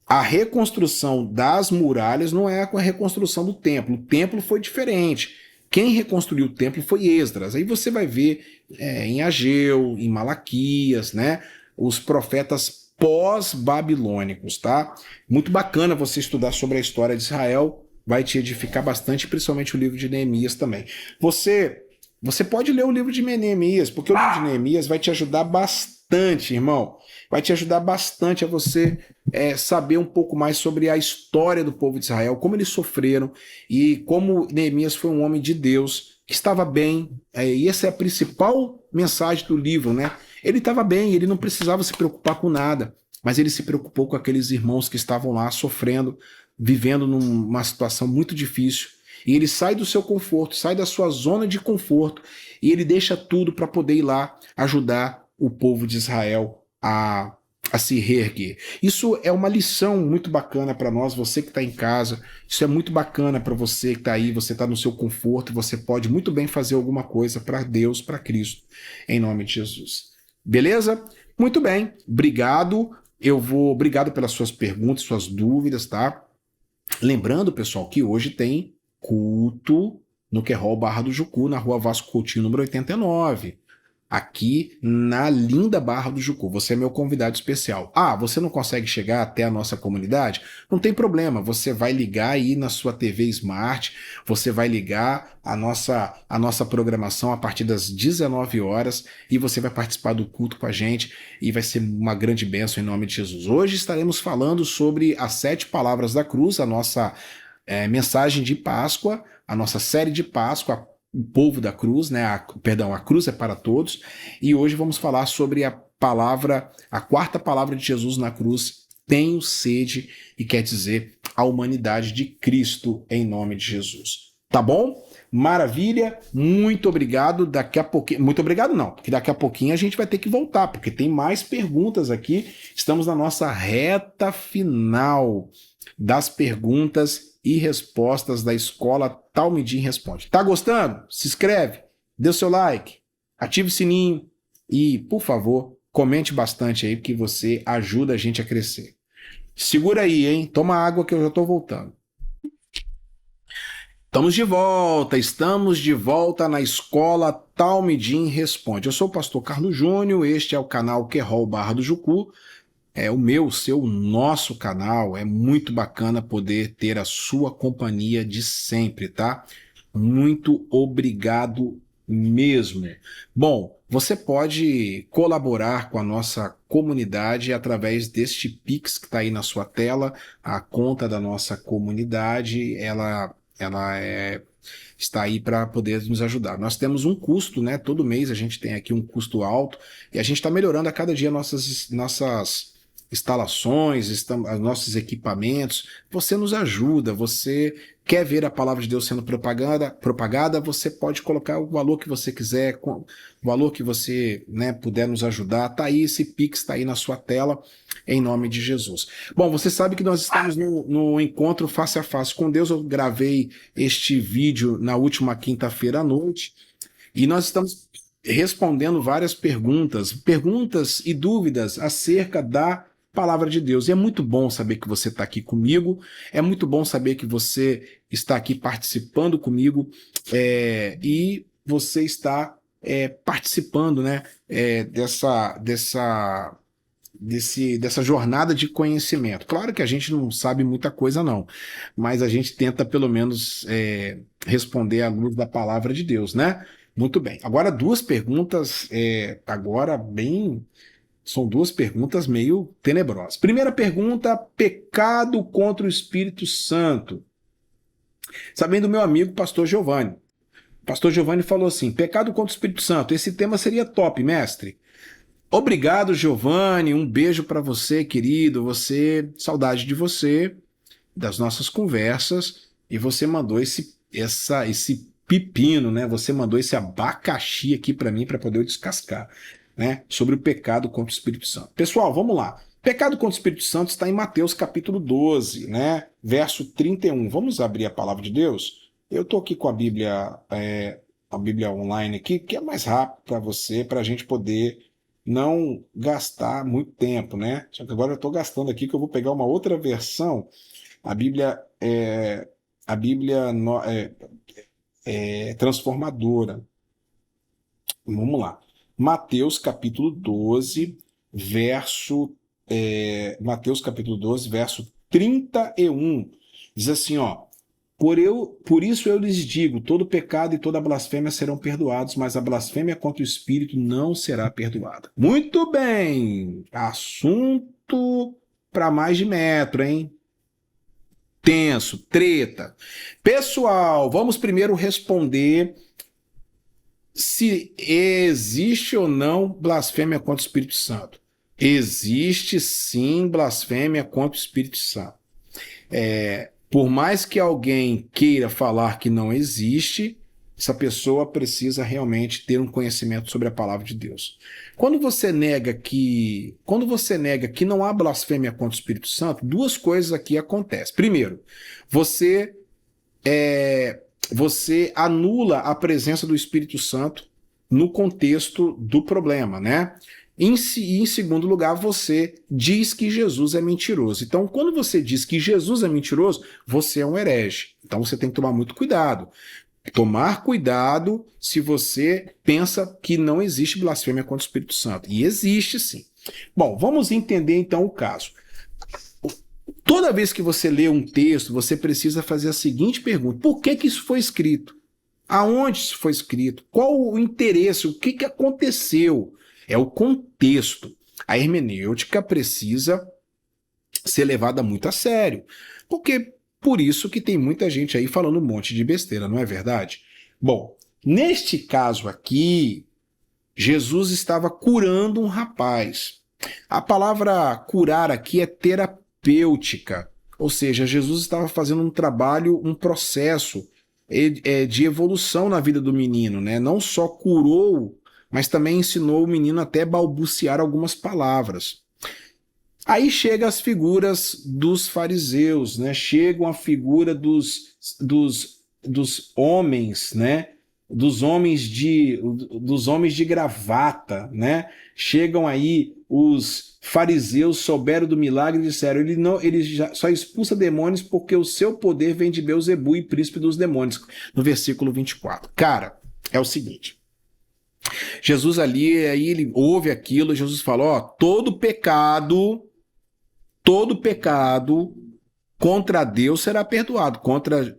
A reconstrução das muralhas não é com a reconstrução do templo. O templo foi diferente. Quem reconstruiu o templo foi Esdras. Aí você vai ver em Ageu, em Malaquias, né? Os profetas pós-babilônicos, tá? Muito bacana você estudar sobre a história de Israel. Vai te edificar bastante, principalmente o livro de Neemias também. Você pode ler o livro de Neemias, porque o livro de Neemias vai te ajudar bastante, irmão. Vai te ajudar bastante a você saber um pouco mais sobre a história do povo de Israel, como eles sofreram e como Neemias foi um homem de Deus que estava bem. E essa é a principal mensagem do livro, né? Ele estava bem, ele não precisava se preocupar com nada. mas ele se preocupou com aqueles irmãos que estavam lá sofrendo, vivendo numa situação muito difícil. E ele sai do seu conforto, sai da sua zona de conforto, e ele deixa tudo para poder ir lá ajudar o povo de Israel a se reerguer. Isso é uma lição muito bacana para nós, você que está em casa. Isso é muito bacana para você que está aí, você está no seu conforto, você pode muito bem fazer alguma coisa para Deus, para Cristo, em nome de Jesus. Beleza? Muito bem, obrigado. Obrigado pelas suas perguntas, suas dúvidas, tá? Lembrando, pessoal, que hoje tem culto no Querol Barra do Jucu, na rua Vasco Coutinho, número 89. Aqui na linda Barra do Jucu. Você é meu convidado especial. Ah, você não consegue chegar até a nossa comunidade? Não tem problema, você vai ligar aí na sua TV Smart, você vai ligar a nossa programação a partir das 19 horas e você vai participar do culto com a gente e vai ser uma grande bênção em nome de Jesus. Hoje estaremos falando sobre as 7 palavras da cruz, a nossa mensagem de Páscoa, a nossa série de Páscoa, o povo da cruz, né? A cruz é para todos. E hoje vamos falar sobre a quarta palavra de Jesus na cruz, tenho sede, e quer dizer a humanidade de Cristo em nome de Jesus. Tá bom? Maravilha, muito obrigado. Daqui a pouquinho, muito obrigado não, porque daqui a pouquinho a gente vai ter que voltar, porque tem mais perguntas aqui. Estamos na nossa reta final das perguntas e respostas da escola Talmidim Responde. Tá gostando? Se inscreve, dê o seu like, ative o sininho e, por favor, comente bastante aí, porque você ajuda a gente a crescer. Segura aí, hein? Toma água que eu já tô voltando. Estamos de volta na escola Talmidim Responde. Eu sou o pastor Carlos Júnior, este é o canal Querol Barra do Jucu. É o meu, o seu, o nosso canal. É muito bacana poder ter a sua companhia de sempre, tá? Muito obrigado mesmo. Bom, você pode colaborar com a nossa comunidade através deste Pix que está aí na sua tela. A conta da nossa comunidade, ela está aí para poder nos ajudar. Nós temos um custo, né? Todo mês a gente tem aqui um custo alto e a gente está melhorando a cada dia nossas instalações, nossos equipamentos. Você nos ajuda, você quer ver a palavra de Deus sendo propagada, você pode colocar o valor que você quiser, o valor que você puder nos ajudar. Tá aí, esse Pix está aí na sua tela, em nome de Jesus. Bom, você sabe que nós estamos no encontro face a face com Deus. Eu gravei este vídeo na última quinta-feira à noite e nós estamos respondendo várias perguntas e dúvidas acerca da palavra de Deus. E é muito bom saber que você está aqui comigo, é muito bom saber que você está aqui participando comigo e você está participando dessa jornada de conhecimento. Claro que a gente não sabe muita coisa não, mas a gente tenta pelo menos responder à luz da palavra de Deus, né? Muito bem. Agora 2 perguntas, são 2 perguntas meio tenebrosas. Primeira pergunta, pecado contra o Espírito Santo. Sabendo do meu amigo pastor Giovanni. O pastor Giovanni falou assim, pecado contra o Espírito Santo. Esse tema seria top, mestre. Obrigado, Giovanni. Um beijo para você, querido. Saudade de você, das nossas conversas. E você mandou esse pepino, né? Você mandou esse abacaxi aqui para mim para poder eu descascar, né? Sobre o pecado contra o Espírito Santo. Pessoal, vamos lá. Pecado contra o Espírito Santo está em Mateus capítulo 12, né? Verso 31. Vamos abrir a palavra de Deus? Eu estou aqui com a Bíblia online aqui, que é mais rápido para você, para a gente poder não gastar muito tempo, né? Só que agora eu estou gastando aqui, que eu vou pegar uma outra versão. A Bíblia transformadora. Vamos lá. Mateus capítulo 12, verso 31. Diz assim, ó. Por isso eu lhes digo, todo pecado e toda blasfêmia serão perdoados, mas a blasfêmia contra o Espírito não será perdoada. Muito bem! Assunto para mais de metro, hein? Tenso, treta. Pessoal, vamos primeiro responder se existe ou não blasfêmia contra o Espírito Santo. Existe sim blasfêmia contra o Espírito Santo. Por mais que alguém queira falar que não existe, essa pessoa precisa realmente ter um conhecimento sobre a palavra de Deus. Quando você nega que não há blasfêmia contra o Espírito Santo, duas coisas aqui acontecem. Primeiro, você você anula a presença do Espírito Santo no contexto do problema, né? Em segundo lugar, você diz que Jesus é mentiroso. Então, quando você diz que Jesus é mentiroso, você é um herege. Então, você tem que tomar muito cuidado. Tomar cuidado se você pensa que não existe blasfêmia contra o Espírito Santo. E existe sim. Bom, vamos entender então o caso. Toda vez que você lê um texto, você precisa fazer a seguinte pergunta: por que isso foi escrito? Aonde isso foi escrito? Qual o interesse? O que aconteceu? É o contexto. A hermenêutica precisa ser levada muito a sério. Porque por isso que tem muita gente aí falando um monte de besteira, não é verdade? Bom, neste caso aqui, Jesus estava curando um rapaz. A palavra curar aqui é terapêutica, ou seja, Jesus estava fazendo um trabalho, um processo de evolução na vida do menino, né? Não só curou, mas também ensinou o menino até balbuciar algumas palavras. Aí chega as figuras dos fariseus, né? Chegam a figura dos homens, né? Dos homens de gravata, né? Chegam aí os fariseus, souberam do milagre e disseram: ele só expulsa demônios porque o seu poder vem de Beelzebu e príncipe dos demônios, no versículo 24. Cara, é o seguinte: Jesus ali, aí ele ouve aquilo, Jesus fala: ó, todo pecado contra Deus será perdoado, contra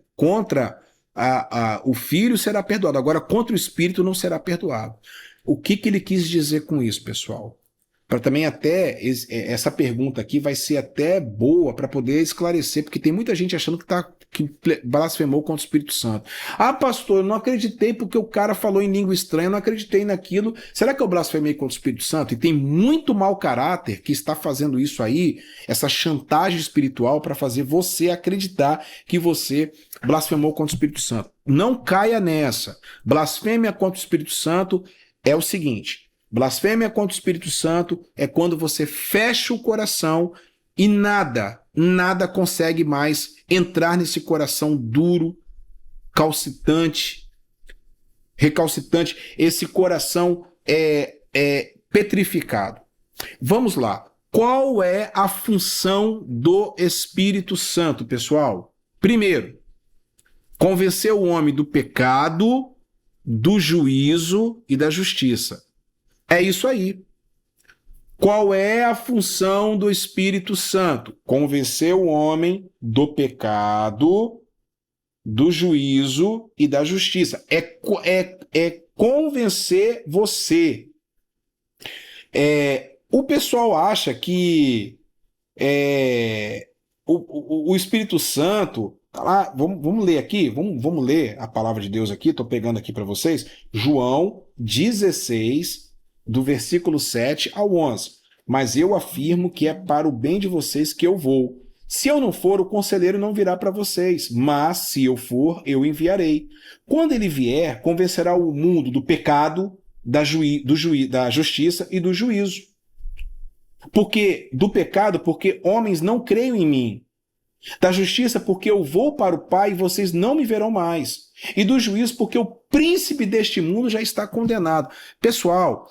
o Filho será perdoado, agora contra o Espírito não será perdoado. O que ele quis dizer com isso, pessoal? Para também até, essa pergunta aqui vai ser até boa para poder esclarecer, porque tem muita gente achando que blasfemou contra o Espírito Santo. Ah, pastor, eu não acreditei porque o cara falou em língua estranha, eu não acreditei naquilo. Será que eu blasfemei contra o Espírito Santo? E tem muito mau caráter que está fazendo isso aí, essa chantagem espiritual para fazer você acreditar que você blasfemou contra o Espírito Santo. Não caia nessa. Blasfêmia contra o Espírito Santo é o seguinte: blasfêmia contra o Espírito Santo é quando você fecha o coração e nada consegue mais entrar nesse coração duro, recalcitante, esse coração petrificado. Vamos lá. Qual é a função do Espírito Santo, pessoal? Primeiro, convencer o homem do pecado, do juízo e da justiça. É isso aí. Qual é a função do Espírito Santo? Convencer o homem do pecado, do juízo e da justiça. É convencer você. O pessoal acha que o Espírito Santo tá lá. Vamos ler aqui, vamos ler a palavra de Deus aqui. Estou pegando aqui para vocês. João 16, do versículo 7 ao 11. Mas eu afirmo que é para o bem de vocês que eu vou. Se eu não for, o conselheiro não virá para vocês, mas se eu for, eu enviarei. Quando ele vier, convencerá o mundo do pecado, da justiça e do juízo. Do pecado, porque homens não creem em mim. Da justiça, porque eu vou para o Pai e vocês não me verão mais. E do juízo, porque o príncipe deste mundo já está condenado. Pessoal,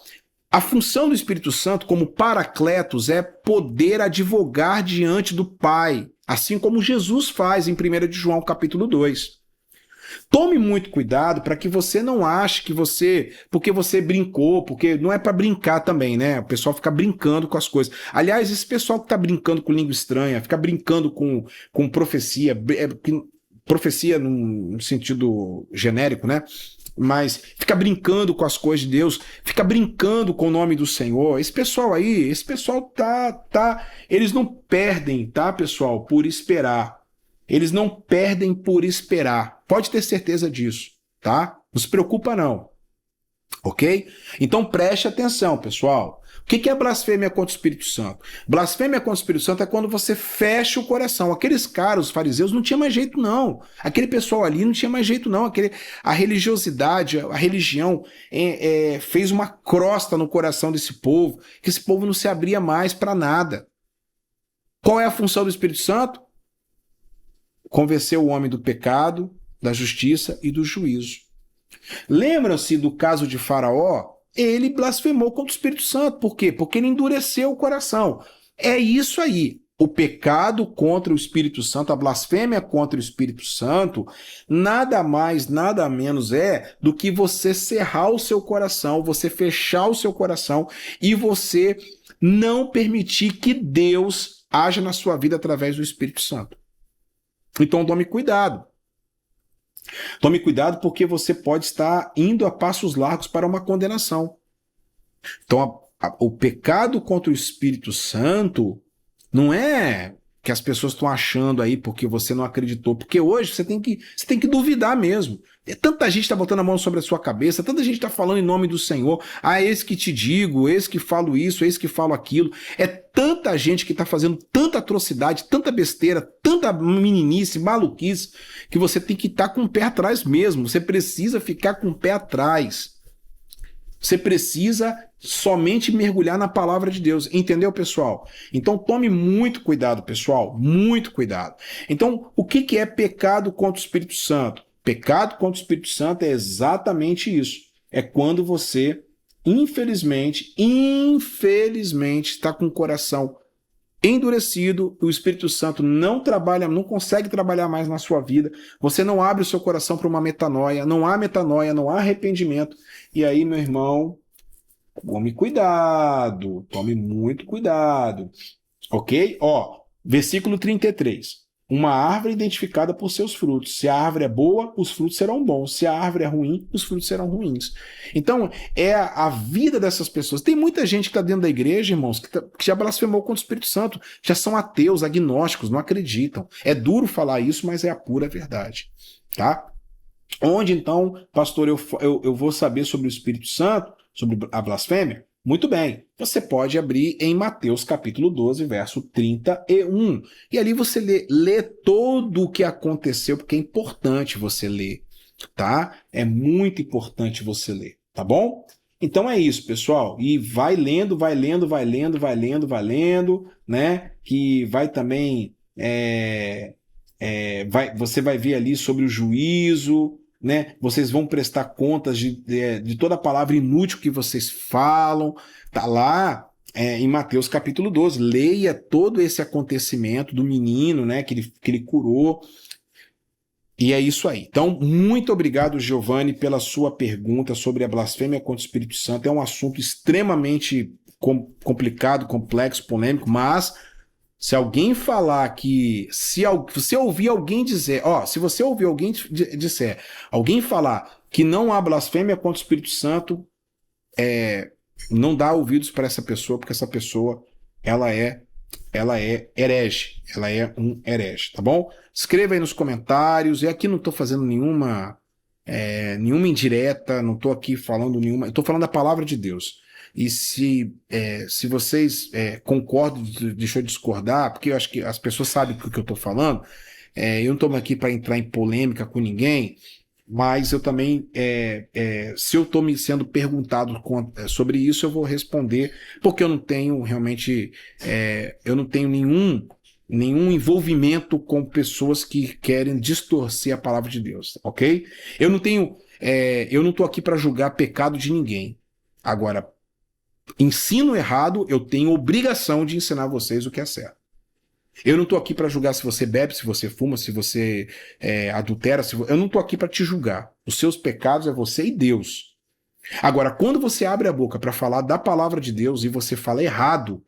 a função do Espírito Santo como paracletos é poder advogar diante do Pai, assim como Jesus faz em 1 de João capítulo 2. Tome muito cuidado para que você não ache que porque você brincou, porque não é para brincar também, né? O pessoal fica brincando com as coisas. Aliás, esse pessoal que está brincando com língua estranha, fica brincando com profecia, profecia num sentido genérico, né? Mas fica brincando com as coisas de Deus, fica brincando com o nome do Senhor. Esse pessoal eles não perdem, tá, pessoal, por esperar. Eles não perdem por esperar. Pode ter certeza disso, tá? Não se preocupa não. Ok? Então preste atenção, pessoal. O que é blasfêmia contra o Espírito Santo? Blasfêmia contra o Espírito Santo é quando você fecha o coração. Aqueles caras, os fariseus, não tinha mais jeito, não. Aquele pessoal ali não tinha mais jeito, não. A religiosidade, a religião fez uma crosta no coração desse povo, que esse povo não se abria mais para nada. Qual é a função do Espírito Santo? Convencer o homem do pecado, da justiça e do juízo. Lembram-se do caso de Faraó? Ele blasfemou contra o Espírito Santo. Por quê? Porque ele endureceu o coração. É isso aí. O pecado contra o Espírito Santo, a blasfêmia contra o Espírito Santo, nada mais, nada menos é do que você cerrar o seu coração, você fechar o seu coração e você não permitir que Deus haja na sua vida através do Espírito Santo. Então tome cuidado. Tome cuidado porque você pode estar indo a passos largos para uma condenação. Então, o pecado contra o Espírito Santo não é que as pessoas estão achando aí porque você não acreditou. Porque hoje você tem que duvidar mesmo. Tanta gente está botando a mão sobre a sua cabeça, tanta gente está falando em nome do Senhor. Ah, eis que te digo, eis que falo isso, eis que falo aquilo. É tanta gente que está fazendo tanta atrocidade, tanta besteira, tanta meninice, maluquice, que você tem que estar com o pé atrás mesmo. Você precisa ficar com o pé atrás. Você precisa somente mergulhar na palavra de Deus. Entendeu, pessoal? Então tome muito cuidado, pessoal. Muito cuidado. Então, o que é pecado contra o Espírito Santo? Pecado contra o Espírito Santo é exatamente isso. É quando você, infelizmente, está com o coração endurecido, o Espírito Santo não consegue trabalhar mais na sua vida, você não abre o seu coração para uma metanoia, não há arrependimento, e aí, meu irmão, tome cuidado, tome muito cuidado, ok? Ó, versículo 33. Uma árvore identificada por seus frutos. Se a árvore é boa, os frutos serão bons. Se a árvore é ruim, os frutos serão ruins. Então, é a vida dessas pessoas. Tem muita gente que está dentro da igreja, irmãos, que já blasfemou contra o Espírito Santo. Já são ateus, agnósticos, não acreditam. É duro falar isso, mas é a pura verdade. Tá? Onde, então, pastor, eu vou saber sobre o Espírito Santo, sobre a blasfêmia? Muito bem, você pode abrir em Mateus capítulo 12, verso 31. E ali você lê todo o que aconteceu, porque é importante você ler, tá? É muito importante você ler, tá bom? Então é isso, pessoal. E vai lendo, né? Que vai também... você vai ver ali sobre o juízo, né? Vocês vão prestar contas de toda a palavra inútil que vocês falam. Tá lá em Mateus capítulo 12. Leia todo esse acontecimento do menino, né? Que ele curou. E é isso aí. Então, muito obrigado, Giovanni, pela sua pergunta sobre a blasfêmia contra o Espírito Santo. É um assunto extremamente complicado, complexo, polêmico, mas... Se alguém falar que... Se você ouvir alguém dizer... se você ouvir alguém disser... Alguém falar que não há blasfêmia contra o Espírito Santo... não dá ouvidos para essa pessoa, porque essa pessoa... Ela é herege. Ela é um herege, tá bom? Escreva aí nos comentários. E aqui não estou fazendo nenhuma indireta. Não estou aqui falando nenhuma... Estou falando da palavra de Deus. E se vocês concordam, deixa eu discordar, porque eu acho que as pessoas sabem o que eu estou falando. Eu não estou aqui para entrar em polêmica com ninguém, mas eu também, se eu estou me sendo perguntado sobre isso, eu vou responder, porque eu não tenho realmente, eu não tenho nenhum envolvimento com pessoas que querem distorcer a palavra de Deus, ok? Eu não estou aqui para julgar pecado de ninguém. Agora, ensino errado, eu tenho obrigação de ensinar vocês o que é certo. Eu não estou aqui para julgar se você bebe, se você fuma, se você adultera. Eu não estou aqui para te julgar. Os seus pecados é você e Deus. Agora, quando você abre a boca para falar da palavra de Deus e você fala errado,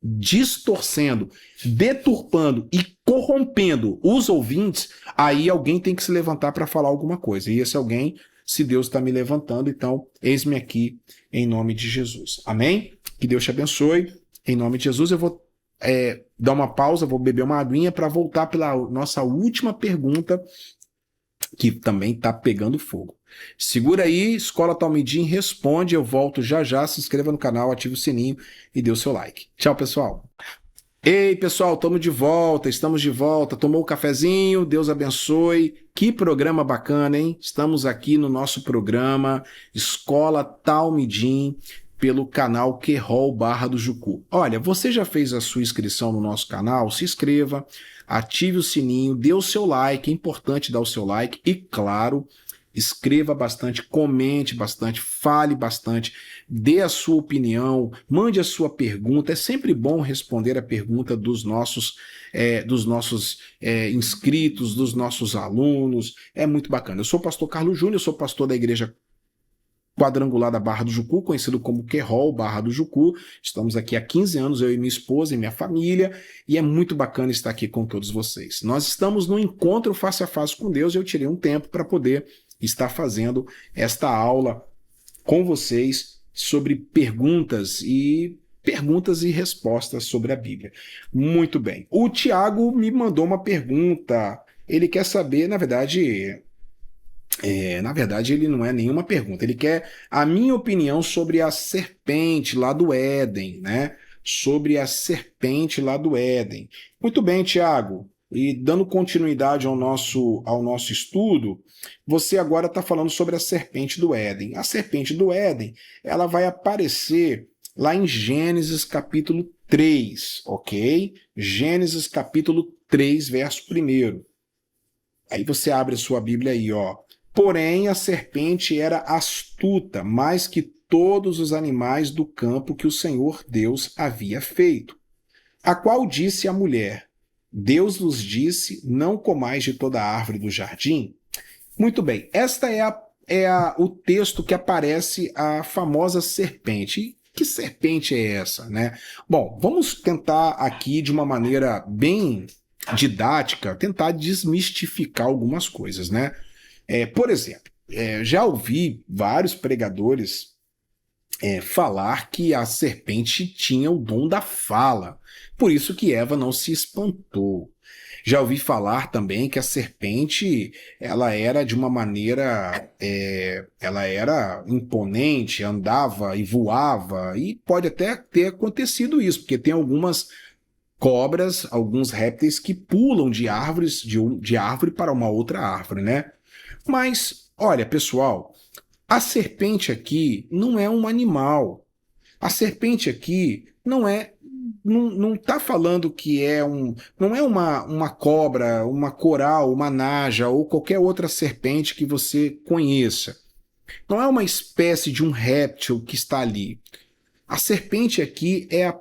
distorcendo, deturpando e corrompendo os ouvintes, aí alguém tem que se levantar para falar alguma coisa. E esse alguém... Se Deus está me levantando, então, eis-me aqui em nome de Jesus. Amém? Que Deus te abençoe. Em nome de Jesus, eu vou dar uma pausa, vou beber uma aguinha para voltar pela nossa última pergunta que também está pegando fogo. Segura aí, Escola Talmidim responde, eu volto já já, se inscreva no canal, ative o sininho e dê o seu like. Tchau, pessoal. Ei, pessoal, estamos de volta. Tomou o cafezinho? Deus abençoe. Que programa bacana, hein? Estamos aqui no nosso programa Escola Talmidim pelo canal Querol Barra do Jucu. Olha, você já fez a sua inscrição no nosso canal? Se inscreva, ative o sininho, dê o seu like, é importante dar o seu like e, claro, escreva bastante, comente bastante, fale bastante, dê a sua opinião, mande a sua pergunta. É sempre bom responder a pergunta dos nossos inscritos, dos nossos alunos. É muito bacana. Eu sou o pastor Carlos Júnior, sou pastor da Igreja Quadrangular da Barra do Jucu, conhecido como Querol Barra do Jucu. Estamos aqui há 15 anos, eu e minha esposa e minha família, e é muito bacana estar aqui com todos vocês. Nós estamos no encontro face a face com Deus e eu tirei um tempo para poder estar fazendo esta aula com vocês sobre perguntas e respostas sobre a Bíblia. Muito bem. O Tiago me mandou uma pergunta. Ele quer saber, na verdade, ele não é nenhuma pergunta. Ele quer a minha opinião sobre a serpente lá do Éden, né? Sobre a serpente lá do Éden. Muito bem, Tiago. E dando continuidade ao nosso estudo, você agora está falando sobre a serpente do Éden. A serpente do Éden, ela vai aparecer lá em Gênesis capítulo 3, ok? Gênesis capítulo 3, verso 1. Aí você abre a sua Bíblia aí, ó. Porém, a serpente era astuta, mais que todos os animais do campo que o Senhor Deus havia feito. A qual disse à mulher: Deus vos disse, não comais de toda a árvore do jardim? Muito bem, esta é o texto que aparece a famosa serpente. Que serpente é essa, né? Bom, vamos tentar aqui de uma maneira bem didática, tentar desmistificar algumas coisas, né? Por exemplo, já ouvi vários pregadores falar que a serpente tinha o dom da fala, por isso que Eva não se espantou. Já ouvi falar também que a serpente ela era de uma maneira, ela era imponente, andava e voava, e pode até ter acontecido isso, porque tem algumas cobras, alguns répteis que pulam de árvores, de árvore para uma outra árvore, né? Mas, olha, pessoal, a serpente aqui não é um animal. A serpente aqui não está falando que não é uma cobra, uma coral, uma naja ou qualquer outra serpente que você conheça. Não é uma espécie de um réptil que está ali. A serpente aqui é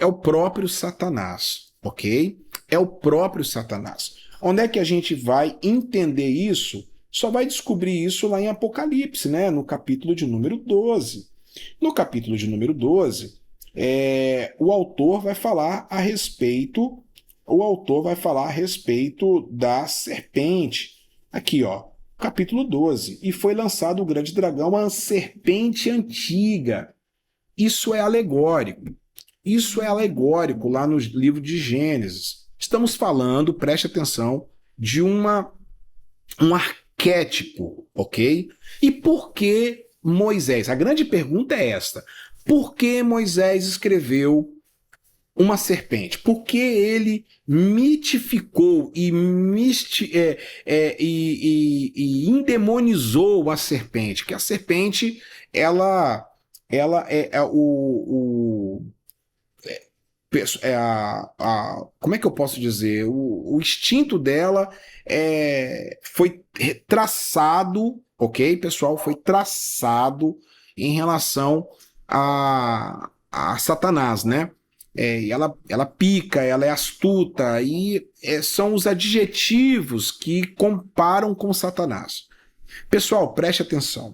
o próprio Satanás, ok? É o próprio Satanás. Onde é que a gente vai entender isso? Só vai descobrir isso lá em Apocalipse, né? No capítulo de número 12. No capítulo de número 12, o autor vai falar a respeito da serpente. Aqui, ó, capítulo 12. E foi lançado o grande dragão, a serpente antiga. Isso é alegórico. Isso é alegórico lá no livro de Gênesis. Estamos falando, preste atenção, de um arquétipo, ok? E por que Moisés? A grande pergunta é esta. Por que Moisés escreveu uma serpente? Por que ele mitificou e endemonizou a serpente? Que a serpente, ela como é que eu posso dizer? O instinto dela foi traçado, ok, pessoal? Foi traçado em relação a Satanás, né? Ela pica, ela é astuta, e são os adjetivos que comparam com Satanás. Pessoal, preste atenção.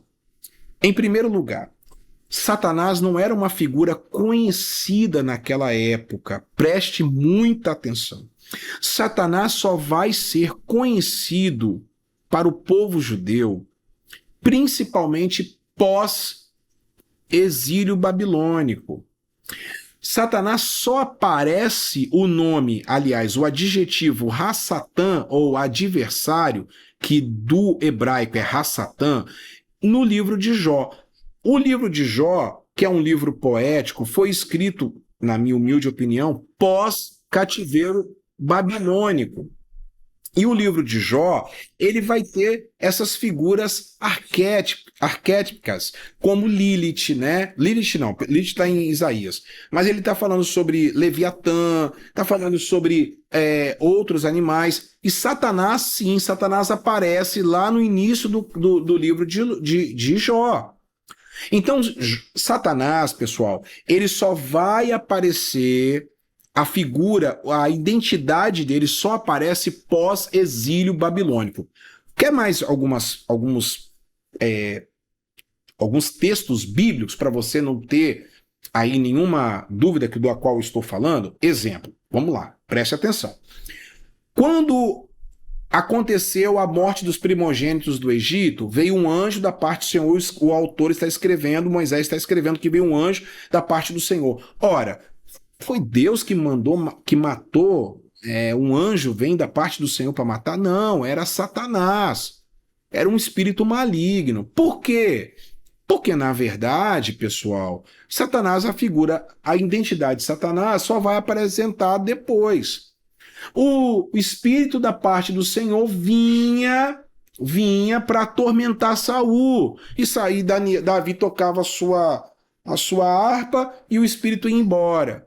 Em primeiro lugar, Satanás não era uma figura conhecida naquela época. Preste muita atenção. Satanás só vai ser conhecido para o povo judeu, principalmente pós-exílio babilônico. Satanás só aparece o nome, aliás, o adjetivo Hassatã, ou adversário, que do hebraico é Hassatã, no livro de Jó. O livro de Jó, que é um livro poético, foi escrito, na minha humilde opinião, pós-cativeiro babilônico. E o livro de Jó, ele vai ter essas figuras arquétipicas, como Lilith, né? Lilith não, Lilith está em Isaías. Mas ele está falando sobre Leviatã, está falando sobre outros animais. E Satanás, sim, Satanás aparece lá no início do livro de Jó. Então, Satanás, pessoal, ele só vai aparecer, a figura, a identidade dele só aparece pós-exílio babilônico. Quer mais alguns textos bíblicos para você não ter aí nenhuma dúvida do qual eu estou falando? Exemplo, vamos lá, preste atenção. Quando aconteceu a morte dos primogênitos do Egito, veio um anjo da parte do Senhor, o autor está escrevendo, Moisés está escrevendo que veio um anjo da parte do Senhor. Ora, foi Deus que matou, um anjo vem da parte do Senhor para matar? Não, era Satanás. Era um espírito maligno. Por quê? Porque, na verdade, pessoal, Satanás, a identidade de Satanás só vai apresentar depois. O espírito da parte do Senhor vinha para atormentar Saul. E saí, Davi tocava a sua harpa e o espírito ia embora.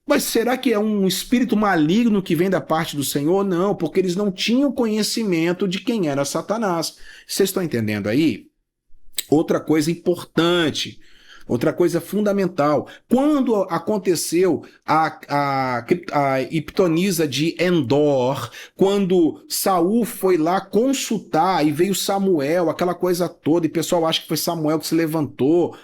Mas será que é um espírito maligno que vem da parte do Senhor? Não, porque eles não tinham conhecimento de quem era Satanás. Vocês estão entendendo aí? Outra coisa importante, outra coisa fundamental. Quando aconteceu a hiptonisa de Endor, quando Saul foi lá consultar e veio Samuel, aquela coisa toda, e o pessoal acha que foi Samuel que se levantou.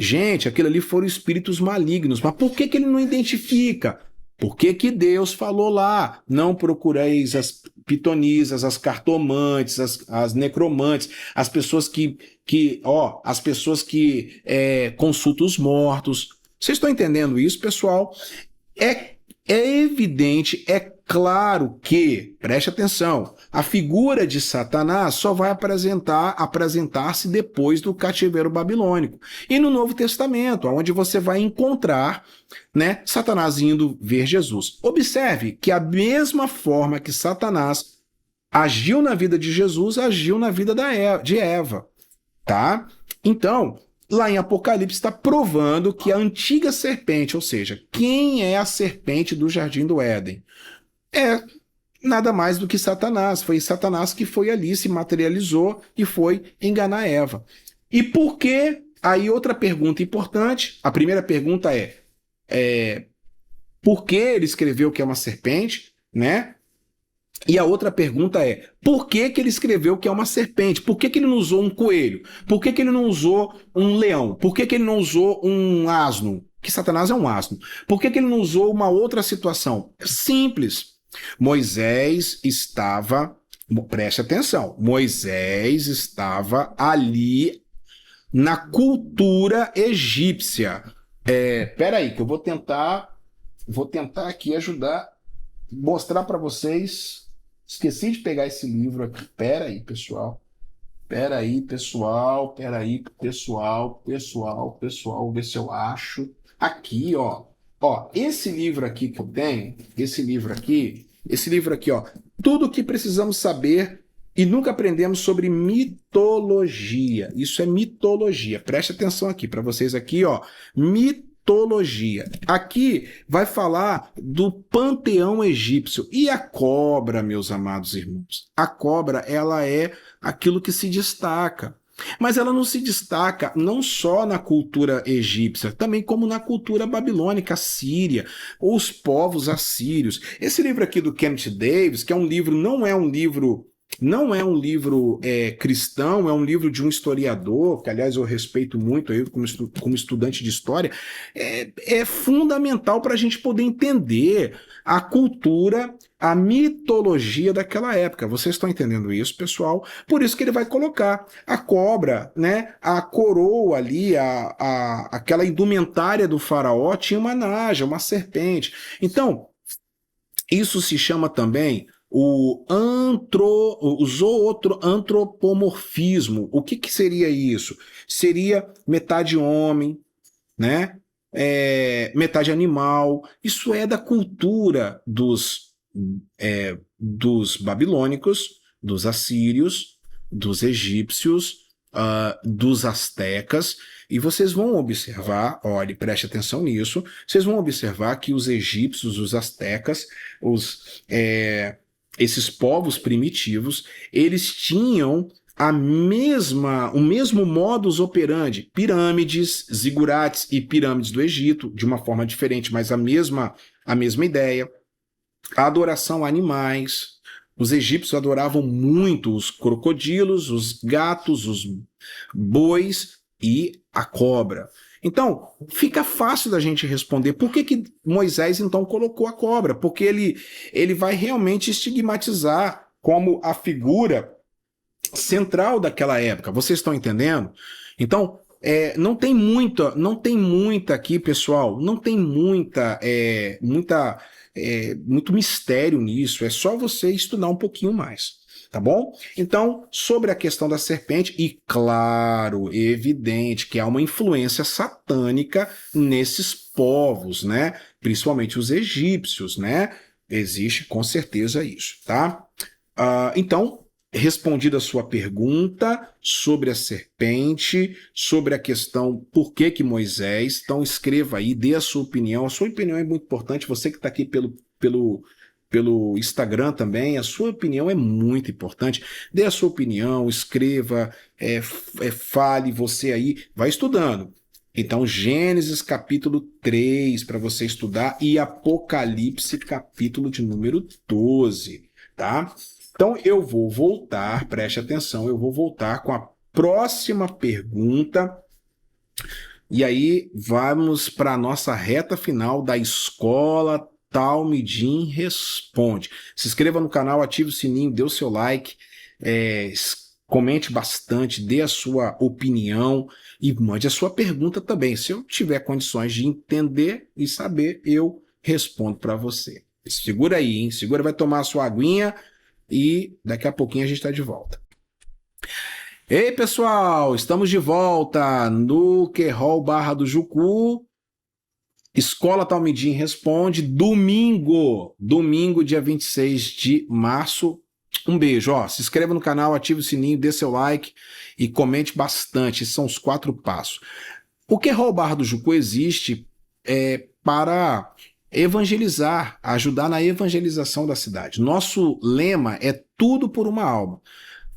Gente, aquilo ali foram espíritos malignos. Mas por que ele não identifica? Por que Deus falou lá? Não procureis as pitonisas, as cartomantes, as necromantes, as pessoas que consultam os mortos. Vocês estão entendendo isso, pessoal? É evidente, é claro que, preste atenção, a figura de Satanás só vai apresentar-se depois do cativeiro babilônico. E no Novo Testamento, onde você vai encontrar, né, Satanás indo ver Jesus. Observe que a mesma forma que Satanás agiu na vida de Jesus, agiu na vida de Eva, tá? Então, lá em Apocalipse está provando que a antiga serpente, ou seja, quem é a serpente do Jardim do Éden? É nada mais do que Satanás. Foi Satanás que foi ali, se materializou e foi enganar Eva. E por que? Aí outra pergunta importante. A primeira pergunta é por que ele escreveu que é uma serpente, né? E a outra pergunta é, por que ele escreveu que é uma serpente? Por que ele não usou um coelho? Por que ele não usou um leão? Por que ele não usou um asno? Que Satanás é um asno. Por que ele não usou uma outra situação? É simples. Moisés estava, preste atenção, Moisés estava ali na cultura egípcia. Peraí, que eu vou tentar aqui ajudar, mostrar para vocês. Esqueci de pegar esse livro aqui. Pera aí, pessoal. Vou ver se eu acho. Aqui, ó. Ó, esse livro aqui que eu tenho, esse livro aqui, ó. Tudo o que precisamos saber e nunca aprendemos sobre mitologia. Isso é mitologia. Preste atenção aqui para vocês aqui, ó. Mitologia. Aqui vai falar do panteão egípcio. E a cobra, meus amados irmãos? A cobra, ela é aquilo que se destaca. Mas ela não se destaca não só na cultura egípcia, também como na cultura babilônica, assíria, ou os povos assírios. Esse livro aqui do Kenneth Davis, que é um livro, não é um livro cristão, é um livro de um historiador, que aliás eu respeito muito eu como estudante de história, é fundamental para a gente poder entender a cultura, a mitologia daquela época. Vocês estão entendendo isso, pessoal? Por isso que ele vai colocar a cobra, né? A coroa ali, aquela indumentária do faraó tinha uma naja, uma serpente. Então, isso se chama também o zootropomorfismo. O que seria isso? Seria metade homem, né? Metade animal. Isso é da cultura dos babilônicos, dos assírios, dos egípcios, dos astecas. E vocês vão observar, olhe, preste atenção nisso, vocês vão observar que os egípcios, os astecas, esses povos primitivos, eles tinham o mesmo modus operandi, pirâmides, zigurates e pirâmides do Egito, de uma forma diferente, mas a mesma ideia. A adoração a animais. Os egípcios adoravam muito os crocodilos, os gatos, os bois e a cobra. Então, fica fácil da gente responder por que Moisés então colocou a cobra, porque ele vai realmente estigmatizar como a figura central daquela época. Vocês estão entendendo? Então, não tem muita aqui, pessoal, não tem muito mistério nisso, é só você estudar um pouquinho mais, tá bom? Então, sobre a questão da serpente, e claro, evidente que há uma influência satânica nesses povos, né? Principalmente os egípcios, né? Existe com certeza isso, tá? Então, respondida a sua pergunta sobre a serpente, sobre a questão por que Moisés, então escreva aí, dê a sua opinião. A sua opinião é muito importante, você que está aqui pelo Instagram também, a sua opinião é muito importante. Dê a sua opinião, escreva, fale, você aí, vai estudando. Então, Gênesis capítulo 3 para você estudar e Apocalipse capítulo de número 12, tá? Então, eu vou voltar, preste atenção, eu vou voltar com a próxima pergunta. E aí, vamos para a nossa reta final da Escola Talmidim Responde. Se inscreva no canal, ative o sininho, dê o seu like, comente bastante, dê a sua opinião e mande a sua pergunta também. Se eu tiver condições de entender e saber, eu respondo para você. Segura aí, hein? Segura, vai tomar a sua aguinha. E daqui a pouquinho a gente está de volta. Ei, pessoal, estamos de volta no Querol Barra do Jucu. Escola Talmidim Responde, domingo, dia 26 de março. Um beijo, ó, se inscreva no canal, ative o sininho, dê seu like e comente bastante. Esses são os 4 passos. O Querol Barra do Jucu existe para evangelizar, ajudar na evangelização da cidade. Nosso lema é tudo por uma alma.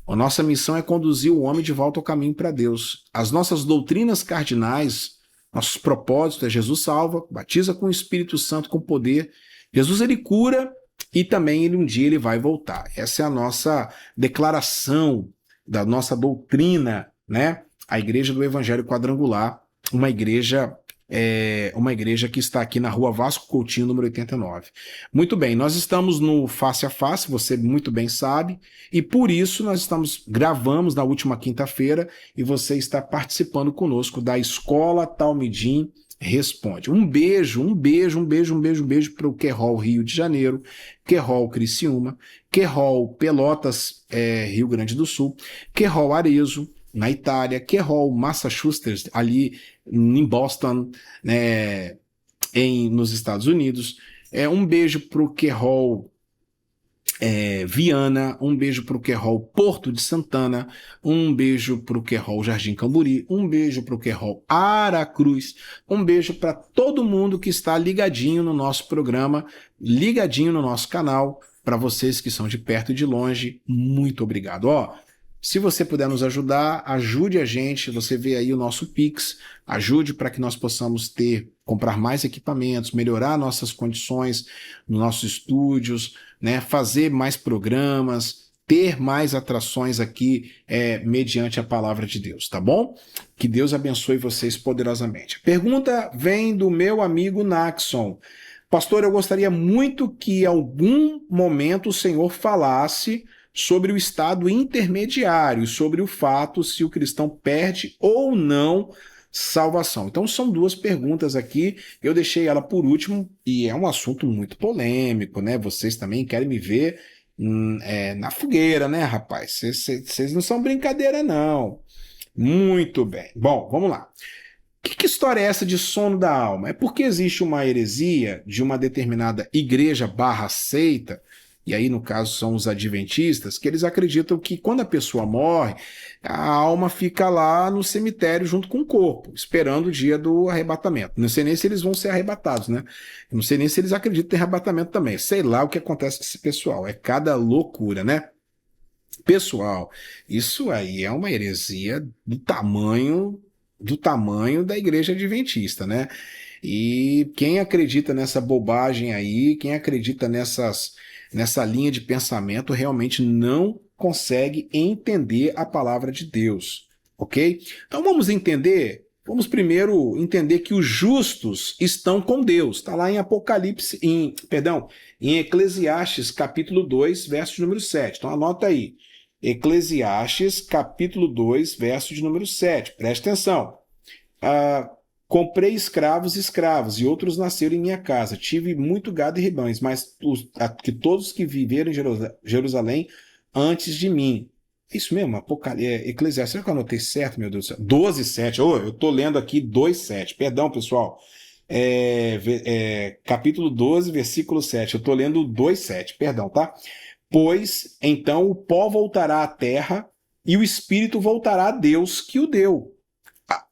A nossa missão é conduzir o homem de volta ao caminho para Deus. As nossas doutrinas cardinais, nossos propósitos é Jesus salva, batiza com o Espírito Santo, com poder. Jesus ele cura e também um dia ele vai voltar. Essa é a nossa declaração da nossa doutrina, né? A Igreja do Evangelho Quadrangular, uma igreja que está aqui na Rua Vasco Coutinho, número 89. Muito bem, nós estamos no Face a Face, você muito bem sabe, e por isso nós gravamos na última quinta-feira e você está participando conosco da Escola Talmidim Responde. Um beijo para o Querol Rio de Janeiro, Querol Criciúma, Querol Pelotas, Rio Grande do Sul, Querol Arezzo, na Itália, Querol Massachusetts, ali em Boston, né, nos Estados Unidos. Um beijo para o Querol Viana, um beijo para o Querol Porto de Santana, um beijo para o Querol Jardim Camburi, um beijo para o Querol Aracruz, um beijo para todo mundo que está ligadinho no nosso programa, ligadinho no nosso canal. Para vocês que são de perto e de longe, muito obrigado. Se você puder nos ajudar, ajude a gente, você vê aí o nosso Pix, ajude para que nós possamos comprar mais equipamentos, melhorar nossas condições nos nossos estúdios, né, fazer mais programas, ter mais atrações aqui mediante a palavra de Deus, tá bom? Que Deus abençoe vocês poderosamente. A pergunta vem do meu amigo Naxon. Pastor, eu gostaria muito que em algum momento o Senhor falasse sobre o estado intermediário, sobre o fato se o cristão perde ou não salvação. Então são 2 perguntas aqui, eu deixei ela por último e é um assunto muito polêmico, né? Vocês também querem me ver na fogueira, né, rapaz? Vocês não são brincadeira, não. Muito bem. Bom, vamos lá. Que história é essa de sono da alma? É porque existe uma heresia de uma determinada igreja barra seita, e aí no caso são os adventistas, que eles acreditam que quando a pessoa morre, a alma fica lá no cemitério junto com o corpo, esperando o dia do arrebatamento. Não sei nem se eles vão ser arrebatados, né? Não sei nem se eles acreditam em arrebatamento também. Sei lá o que acontece com esse pessoal. É cada loucura, né? Pessoal, isso aí é uma heresia do tamanho da igreja adventista, né? E quem acredita nessa bobagem aí, quem acredita nessa linha de pensamento, realmente não consegue entender a palavra de Deus, ok? Então vamos entender. Vamos primeiro entender que os justos estão com Deus. Está lá em Apocalipse, em Eclesiastes, capítulo 2, verso de número 7. Então anota aí. Eclesiastes, capítulo 2, verso de número 7. Preste atenção. Comprei escravos, e outros nasceram em minha casa. Tive muito gado e rebanhos, mas que todos que viveram em Jerusalém antes de mim. É isso mesmo, Eclesiastes. Será que eu anotei certo, meu Deus do céu? 12, 7. Oh, eu estou lendo aqui 2, 7. Perdão, pessoal. Capítulo 12, versículo 7. Eu estou lendo 2, 7. Perdão, tá? Pois então o pó voltará à terra e o espírito voltará a Deus que o deu.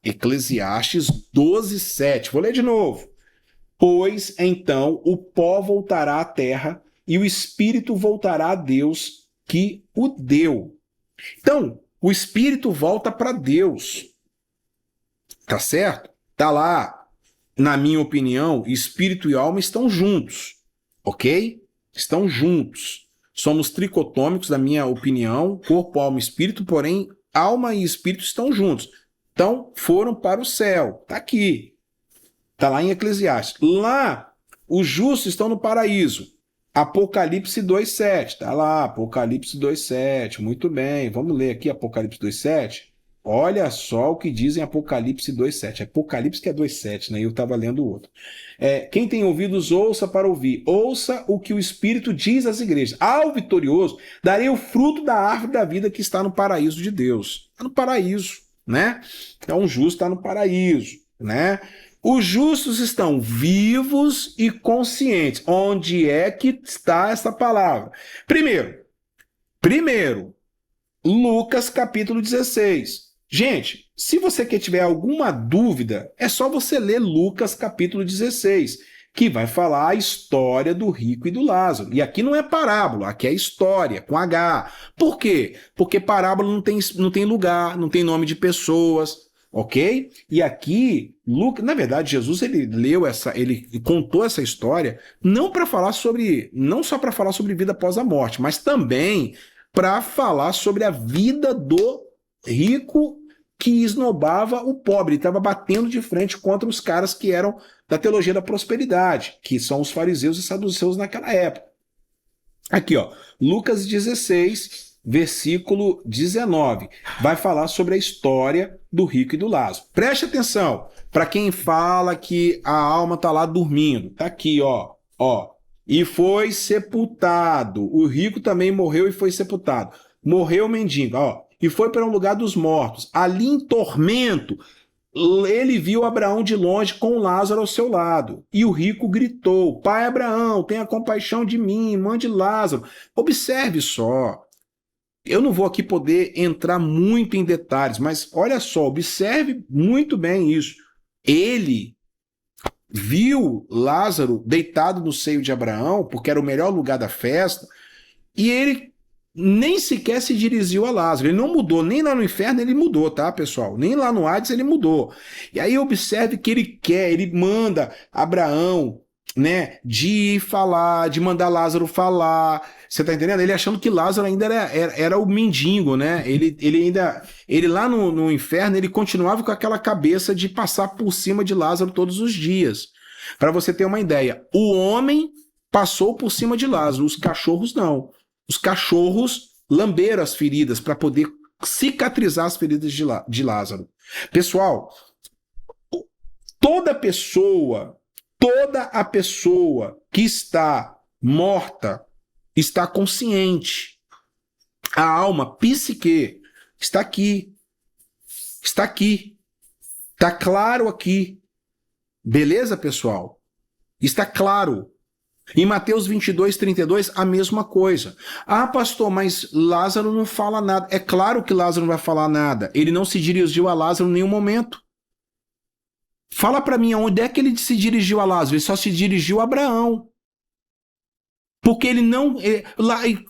Eclesiastes 12, 7. Vou ler de novo. Pois então o pó voltará à terra e o espírito voltará a Deus que o deu. Então, o espírito volta para Deus. Tá certo? Tá lá, na minha opinião, espírito e alma estão juntos. Ok? Estão juntos. Somos tricotômicos, na minha opinião, corpo, alma e espírito, porém, alma e espírito estão juntos. Então, foram para o céu. Está aqui. Está lá em Eclesiastes. Lá, os justos estão no paraíso. Apocalipse 2,7. Está lá, Apocalipse 2,7. Muito bem. Vamos ler aqui Apocalipse 2,7. Olha só o que diz em Apocalipse 2,7. Apocalipse que é 2,7, né? Eu estava lendo o outro. Quem tem ouvidos, ouça para ouvir. Ouça o que o Espírito diz às igrejas. Ao vitorioso, darei o fruto da árvore da vida que está no paraíso de Deus. Está no paraíso, né? Então, o justo está no paraíso, né? Os justos estão vivos e conscientes. Onde é que está essa palavra? Primeiro, Lucas capítulo 16. Gente, se você tiver alguma dúvida, é só você ler Lucas capítulo 16, que vai falar a história do rico e do Lázaro. E aqui não é parábola, aqui é história, com H. Por quê? Porque parábola não tem lugar, não tem nome de pessoas, ok? E aqui, Lucas, na verdade, Jesus ele contou essa história não só para falar sobre vida após a morte, mas também para falar sobre a vida do rico que esnobava o pobre, estava batendo de frente contra os caras que eram da teologia da prosperidade, que são os fariseus e saduceus naquela época. Aqui, ó, Lucas 16, versículo 19, vai falar sobre a história do rico e do Lázaro. Preste atenção, para quem fala que a alma está lá dormindo, tá aqui, ó. E foi sepultado. O rico também morreu e foi sepultado. Morreu o mendigo, ó. E foi para um lugar dos mortos. Ali em tormento, ele viu Abraão de longe com Lázaro ao seu lado. E o rico gritou: Pai Abraão, tenha compaixão de mim, mande Lázaro. Observe só. Eu não vou aqui poder entrar muito em detalhes, mas olha só, observe muito bem isso. Ele viu Lázaro deitado no seio de Abraão, porque era o melhor lugar da festa, e ele nem sequer se dirigiu a Lázaro. Ele não mudou, nem lá no inferno ele mudou, tá, pessoal? Nem lá no Hades ele mudou. E aí observe que ele manda Abraão, né, de falar, de mandar Lázaro falar. Você tá entendendo? Ele achando que Lázaro ainda era o mendigo, né? Ele lá no inferno, ele continuava com aquela cabeça de passar por cima de Lázaro todos os dias. Para você ter uma ideia, o homem passou por cima de Lázaro, os cachorros não. Os cachorros lamberam as feridas para poder cicatrizar as feridas de Lázaro. Pessoal, toda a pessoa que está morta, está consciente. A alma, psique, está aqui. Está aqui. Está claro aqui. Beleza, pessoal? Está claro. Em Mateus 22, 32, a mesma coisa. Ah, pastor, mas Lázaro não fala nada. É claro que Lázaro não vai falar nada. Ele não se dirigiu a Lázaro em nenhum momento. Fala para mim, onde é que ele se dirigiu a Lázaro? Ele só se dirigiu a Abraão. Porque ele não...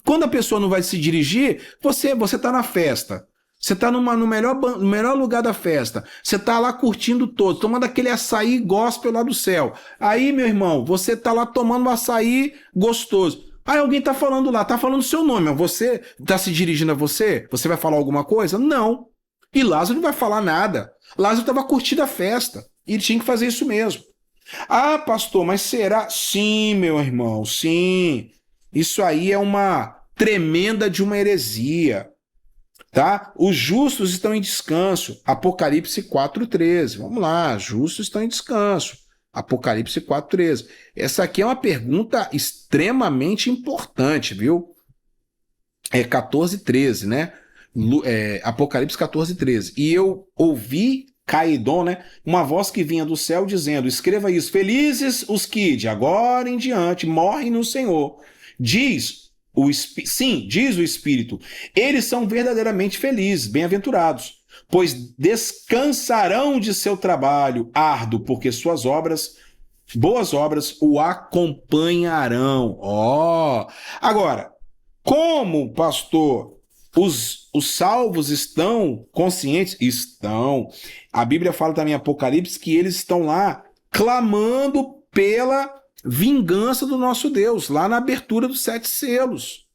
quando a pessoa não vai se dirigir, você está na festa. Você está no melhor lugar da festa. Você está lá curtindo todo, tomando aquele açaí gospel lá do céu. Aí, meu irmão, você está lá tomando um açaí gostoso. Aí alguém está falando lá, está falando o seu nome. Você está se dirigindo a você? Você vai falar alguma coisa? Não. E Lázaro não vai falar nada. Lázaro estava curtindo a festa. E ele tinha que fazer isso mesmo. Ah, pastor, mas será? Sim, meu irmão, sim. Isso aí é uma tremenda de uma heresia. Tá? Os justos estão em descanso. Apocalipse 4:13. Vamos lá, justos estão em descanso. Apocalipse 4:13. Essa aqui é uma pergunta extremamente importante, viu? É 14:13, né? Apocalipse 14:13. E eu ouvi Caidon, né? Uma voz que vinha do céu dizendo: escreva isso, felizes os que de agora em diante morrem no Senhor. Diz o Espírito, eles são verdadeiramente felizes, bem-aventurados, pois descansarão de seu trabalho árduo, porque suas obras, boas obras, o acompanharão. Agora, como, pastor, os salvos estão conscientes? Estão. A Bíblia fala também em Apocalipse que eles estão lá clamando pela vingança do nosso Deus, lá na abertura dos 7 selos.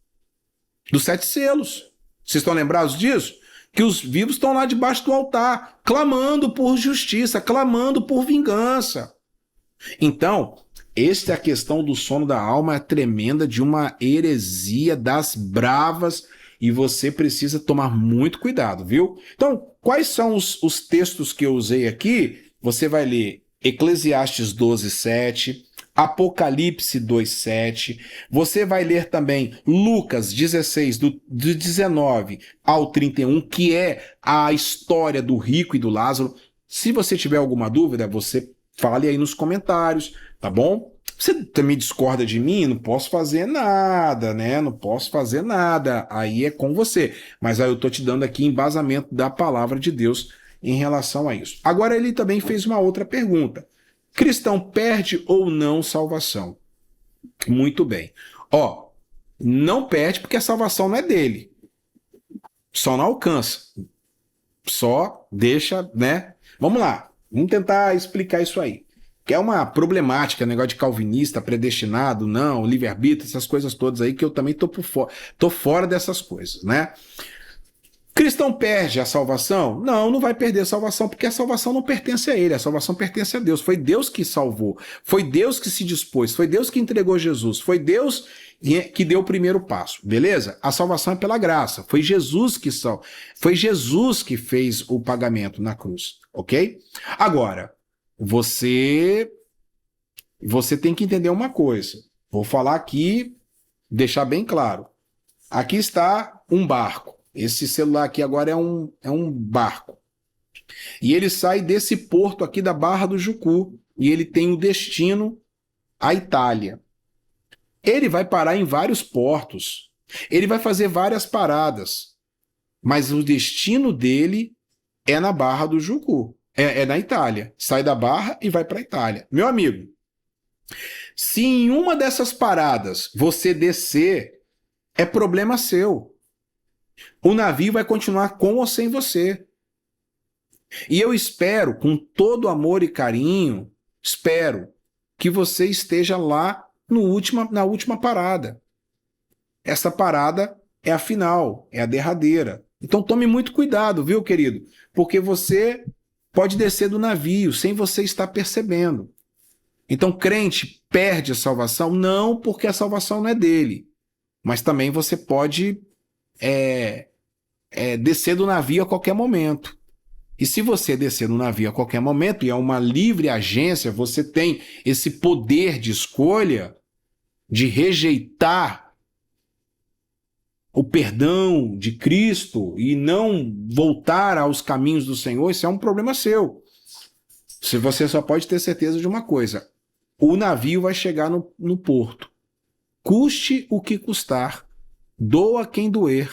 Dos 7 selos. Vocês estão lembrados disso? Que os vivos estão lá debaixo do altar, clamando por justiça, clamando por vingança. Então, esta é a questão do sono da alma, é tremenda, de uma heresia das bravas, e você precisa tomar muito cuidado, viu? Então, quais são os textos que eu usei aqui? Você vai ler Eclesiastes 12:7, Apocalipse 2:7, você vai ler também Lucas 16, do 19 ao 31, que é a história do rico e do Lázaro. Se você tiver alguma dúvida, você fale aí nos comentários, tá bom? Você também discorda de mim? Não posso fazer nada, né? Não posso fazer nada. Aí é com você. Mas aí eu tô te dando aqui embasamento da palavra de Deus em relação a isso. Agora ele também fez uma outra pergunta. Cristão perde ou não salvação? Muito bem. Não perde porque a salvação não é dele. Só não alcança. Só deixa, né? Vamos lá. Vamos tentar explicar isso aí. Que é uma problemática, negócio de calvinista, predestinado, não, livre-arbítrio, essas coisas todas aí que eu também tô fora dessas coisas, né? Cristão perde a salvação? Não, não vai perder a salvação, porque a salvação não pertence a ele, a salvação pertence a Deus. Foi Deus que salvou, foi Deus que se dispôs, foi Deus que entregou Jesus, foi Deus que deu o primeiro passo, beleza? A salvação é pela graça, foi Jesus que fez o pagamento na cruz, ok? Agora, você tem que entender uma coisa. Vou falar aqui, deixar bem claro. Aqui está um barco. Esse celular aqui agora é um barco. E ele sai desse porto aqui da Barra do Jucu. E ele tem o destino à Itália. Ele vai parar em vários portos. Ele vai fazer várias paradas. Mas o destino dele é na Barra do Jucu. É na Itália. Sai da Barra e vai para a Itália. Meu amigo, se em uma dessas paradas você descer, é problema seu. O navio vai continuar com ou sem você. E eu espero, com todo amor e carinho, espero que você esteja lá na última parada. Essa parada é a final, é a derradeira. Então tome muito cuidado, viu, querido? Porque você pode descer do navio sem você estar percebendo. Então, crente perde a salvação? Não, porque a salvação não é dele. Mas também você pode descer do navio a qualquer momento. E se você descer no navio a qualquer momento, e é uma livre agência, você tem esse poder de escolha, de rejeitar o perdão de Cristo e não voltar aos caminhos do Senhor, isso é um problema seu. Se você só pode ter certeza de uma coisa: o navio vai chegar no porto. Custe o que custar, doa quem doer,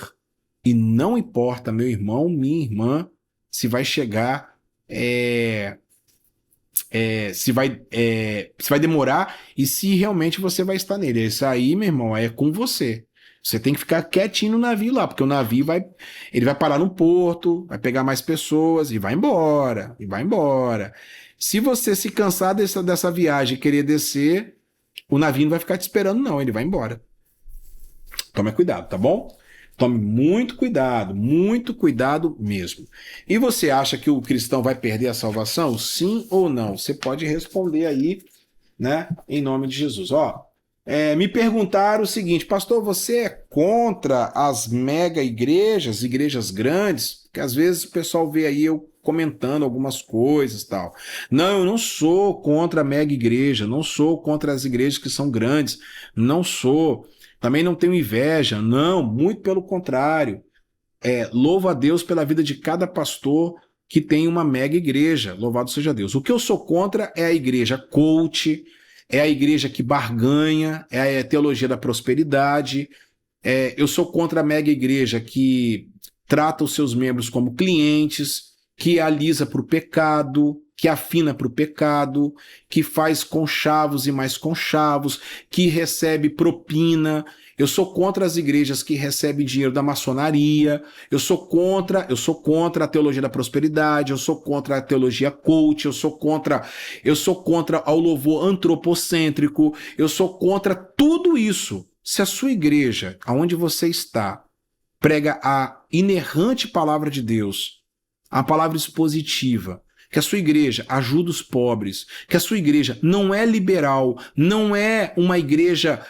e não importa, meu irmão, minha irmã, se vai chegar, se vai demorar e se realmente você vai estar nele. Isso aí, meu irmão, é com você. Você tem que ficar quietinho no navio lá, porque o navio ele vai parar no porto, vai pegar mais pessoas e vai embora, e vai embora. Se você se cansar dessa viagem e querer descer, o navio não vai ficar te esperando, não, ele vai embora. Tome cuidado, tá bom? Tome muito cuidado mesmo. E você acha que o cristão vai perder a salvação? Sim ou não? Você pode responder aí, né? Em nome de Jesus. Me perguntaram o seguinte: pastor, você é contra as mega igrejas grandes? Porque às vezes o pessoal vê aí eu comentando algumas coisas e tal. Não, eu não sou contra a mega igreja, não sou contra as igrejas que são grandes, não sou. Também não tenho inveja, não, muito pelo contrário. Louvo a Deus pela vida de cada pastor que tem uma mega igreja, louvado seja Deus. O que eu sou contra é a igreja coach, é a igreja que barganha, é a teologia da prosperidade. Eu sou contra a mega igreja que trata os seus membros como clientes, que alisa para o pecado, que afina para o pecado, que faz conchavos e mais conchavos, que recebe propina. Eu sou contra as igrejas que recebem dinheiro da maçonaria. Eu sou contra a teologia da prosperidade. Eu sou contra a teologia coach. Eu sou contra ao louvor antropocêntrico. Eu sou contra tudo isso. Se a sua igreja, aonde você está, prega a inerrante palavra de Deus, a palavra expositiva, que a sua igreja ajuda os pobres, que a sua igreja não é liberal, não é uma igreja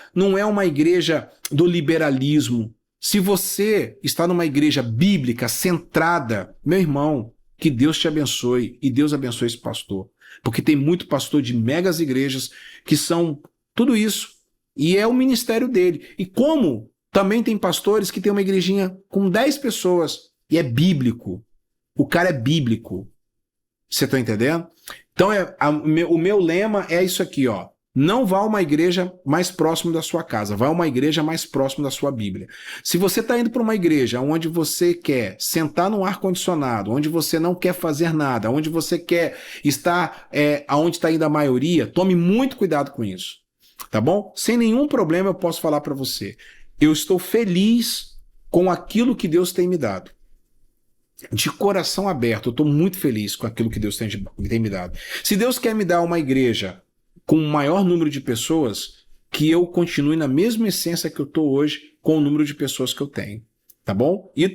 do liberalismo. Se você está numa igreja bíblica centrada, meu irmão, que Deus te abençoe e Deus abençoe esse pastor, porque tem muito pastor de megas igrejas que são tudo isso e é o ministério dele. E como também tem pastores que tem uma igrejinha com 10 pessoas e é bíblico. O cara é bíblico. Você está entendendo? Então, o meu lema é isso aqui, ó. Não vá a uma igreja mais próximo da sua casa, vá a uma igreja mais próximo da sua Bíblia. Se você está indo para uma igreja onde você quer sentar no ar-condicionado, onde você não quer fazer nada, onde você quer estar aonde está indo a maioria, tome muito cuidado com isso. Tá bom? Sem nenhum problema eu posso falar para você. Eu estou feliz com aquilo que Deus tem me dado. De coração aberto, eu estou muito feliz com aquilo que Deus tem me dado. Se Deus quer me dar uma igreja com um maior número de pessoas, que eu continue na mesma essência que eu estou hoje, com o número de pessoas que eu tenho. Tá bom? E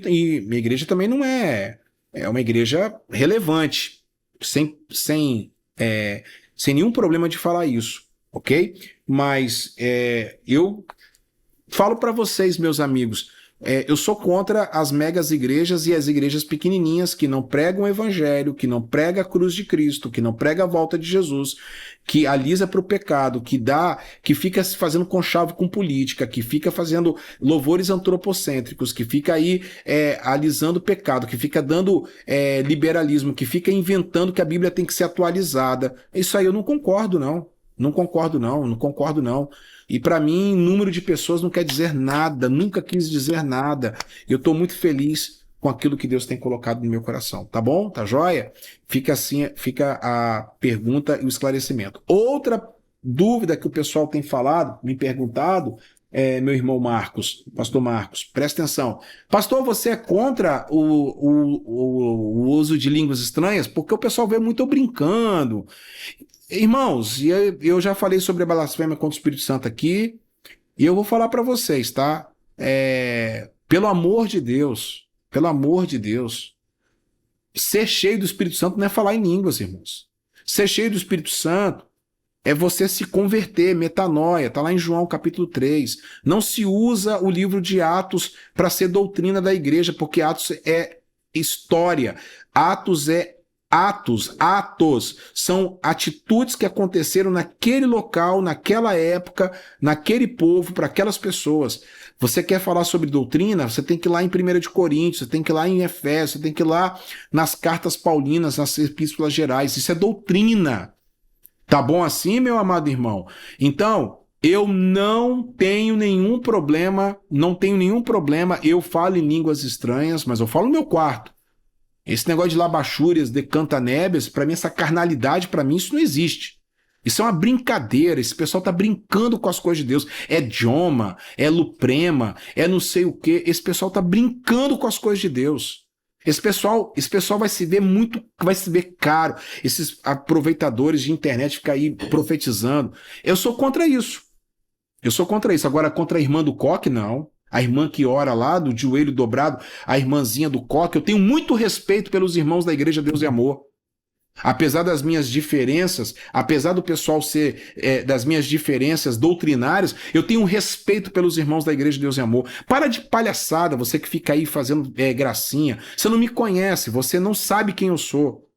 minha igreja também não é uma igreja relevante, sem nenhum problema de falar isso, ok? Mas eu falo para vocês, meus amigos, eu sou contra as megas igrejas e as igrejas pequenininhas que não pregam o evangelho, que não pregam a cruz de Cristo, que não pregam a volta de Jesus, que alisa para o pecado, que fica fazendo conchavo com política, que fica fazendo louvores antropocêntricos, que fica aí alisando o pecado, que fica dando liberalismo, que fica inventando que a Bíblia tem que ser atualizada. Isso aí eu não concordo, não. Não concordo, não. E para mim, número de pessoas não quer dizer nada, nunca quis dizer nada. Eu estou muito feliz com aquilo que Deus tem colocado no meu coração. Tá bom? Tá joia? Fica a pergunta e o esclarecimento. Outra dúvida que o pessoal tem me perguntado, meu irmão Marcos, pastor Marcos, presta atenção. Pastor, você é contra o uso de línguas estranhas? Porque o pessoal vê muito eu brincando. Irmãos, eu já falei sobre a blasfêmia contra o Espírito Santo aqui, e eu vou falar para vocês, tá? Pelo amor de Deus, ser cheio do Espírito Santo não é falar em línguas, irmãos. Ser cheio do Espírito Santo é você se converter, metanoia, tá lá em João capítulo 3. Não se usa o livro de Atos para ser doutrina da igreja, porque Atos é história, Atos é Atos são atitudes que aconteceram naquele local, naquela época, naquele povo, para aquelas pessoas. Você quer falar sobre doutrina? Você tem que ir lá em 1 de Coríntios, você tem que ir lá em Efésios, você tem que ir lá nas cartas paulinas, nas epístolas gerais. Isso é doutrina. Tá bom assim, meu amado irmão? Então, eu não tenho nenhum problema, eu falo em línguas estranhas, mas eu falo no meu quarto. Esse negócio de labachúrias, de cantanébias, para mim, essa carnalidade, para mim, isso não existe. Isso é uma brincadeira, esse pessoal tá brincando com as coisas de Deus. É dioma, é luprema, é não sei o quê. Esse pessoal tá brincando com as coisas de Deus. Esse pessoal vai se ver caro. Esses aproveitadores de internet ficam aí profetizando. Eu sou contra isso. Agora, contra a irmã do coque, não. A irmã que ora lá, do joelho dobrado, a irmãzinha do coque. Eu tenho muito respeito pelos irmãos da Igreja Deus e Amor. Apesar das minhas diferenças, apesar do pessoal ser das minhas diferenças doutrinárias, eu tenho um respeito pelos irmãos da Igreja de Deus e Amor. Para de palhaçada, você que fica aí fazendo gracinha. Você não me conhece, você não sabe quem eu sou.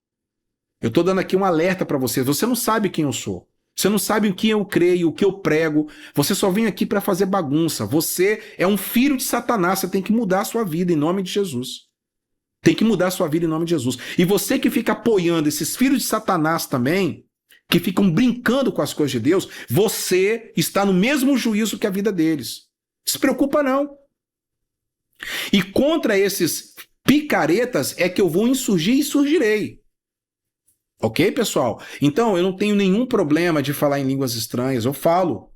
Eu estou dando aqui um alerta para você. Você não sabe quem eu sou. Você não sabe o que eu creio, o que eu prego. Você só vem aqui para fazer bagunça. Você é um filho de Satanás. Você tem que mudar a sua vida em nome de Jesus. Tem que mudar a sua vida em nome de Jesus. E você que fica apoiando esses filhos de Satanás também, que ficam brincando com as coisas de Deus, você está no mesmo juízo que a vida deles. Não se preocupa não. E contra esses picaretas é que eu vou insurgir e surgirei. Ok, pessoal? Então, eu não tenho nenhum problema de falar em línguas estranhas. Eu falo.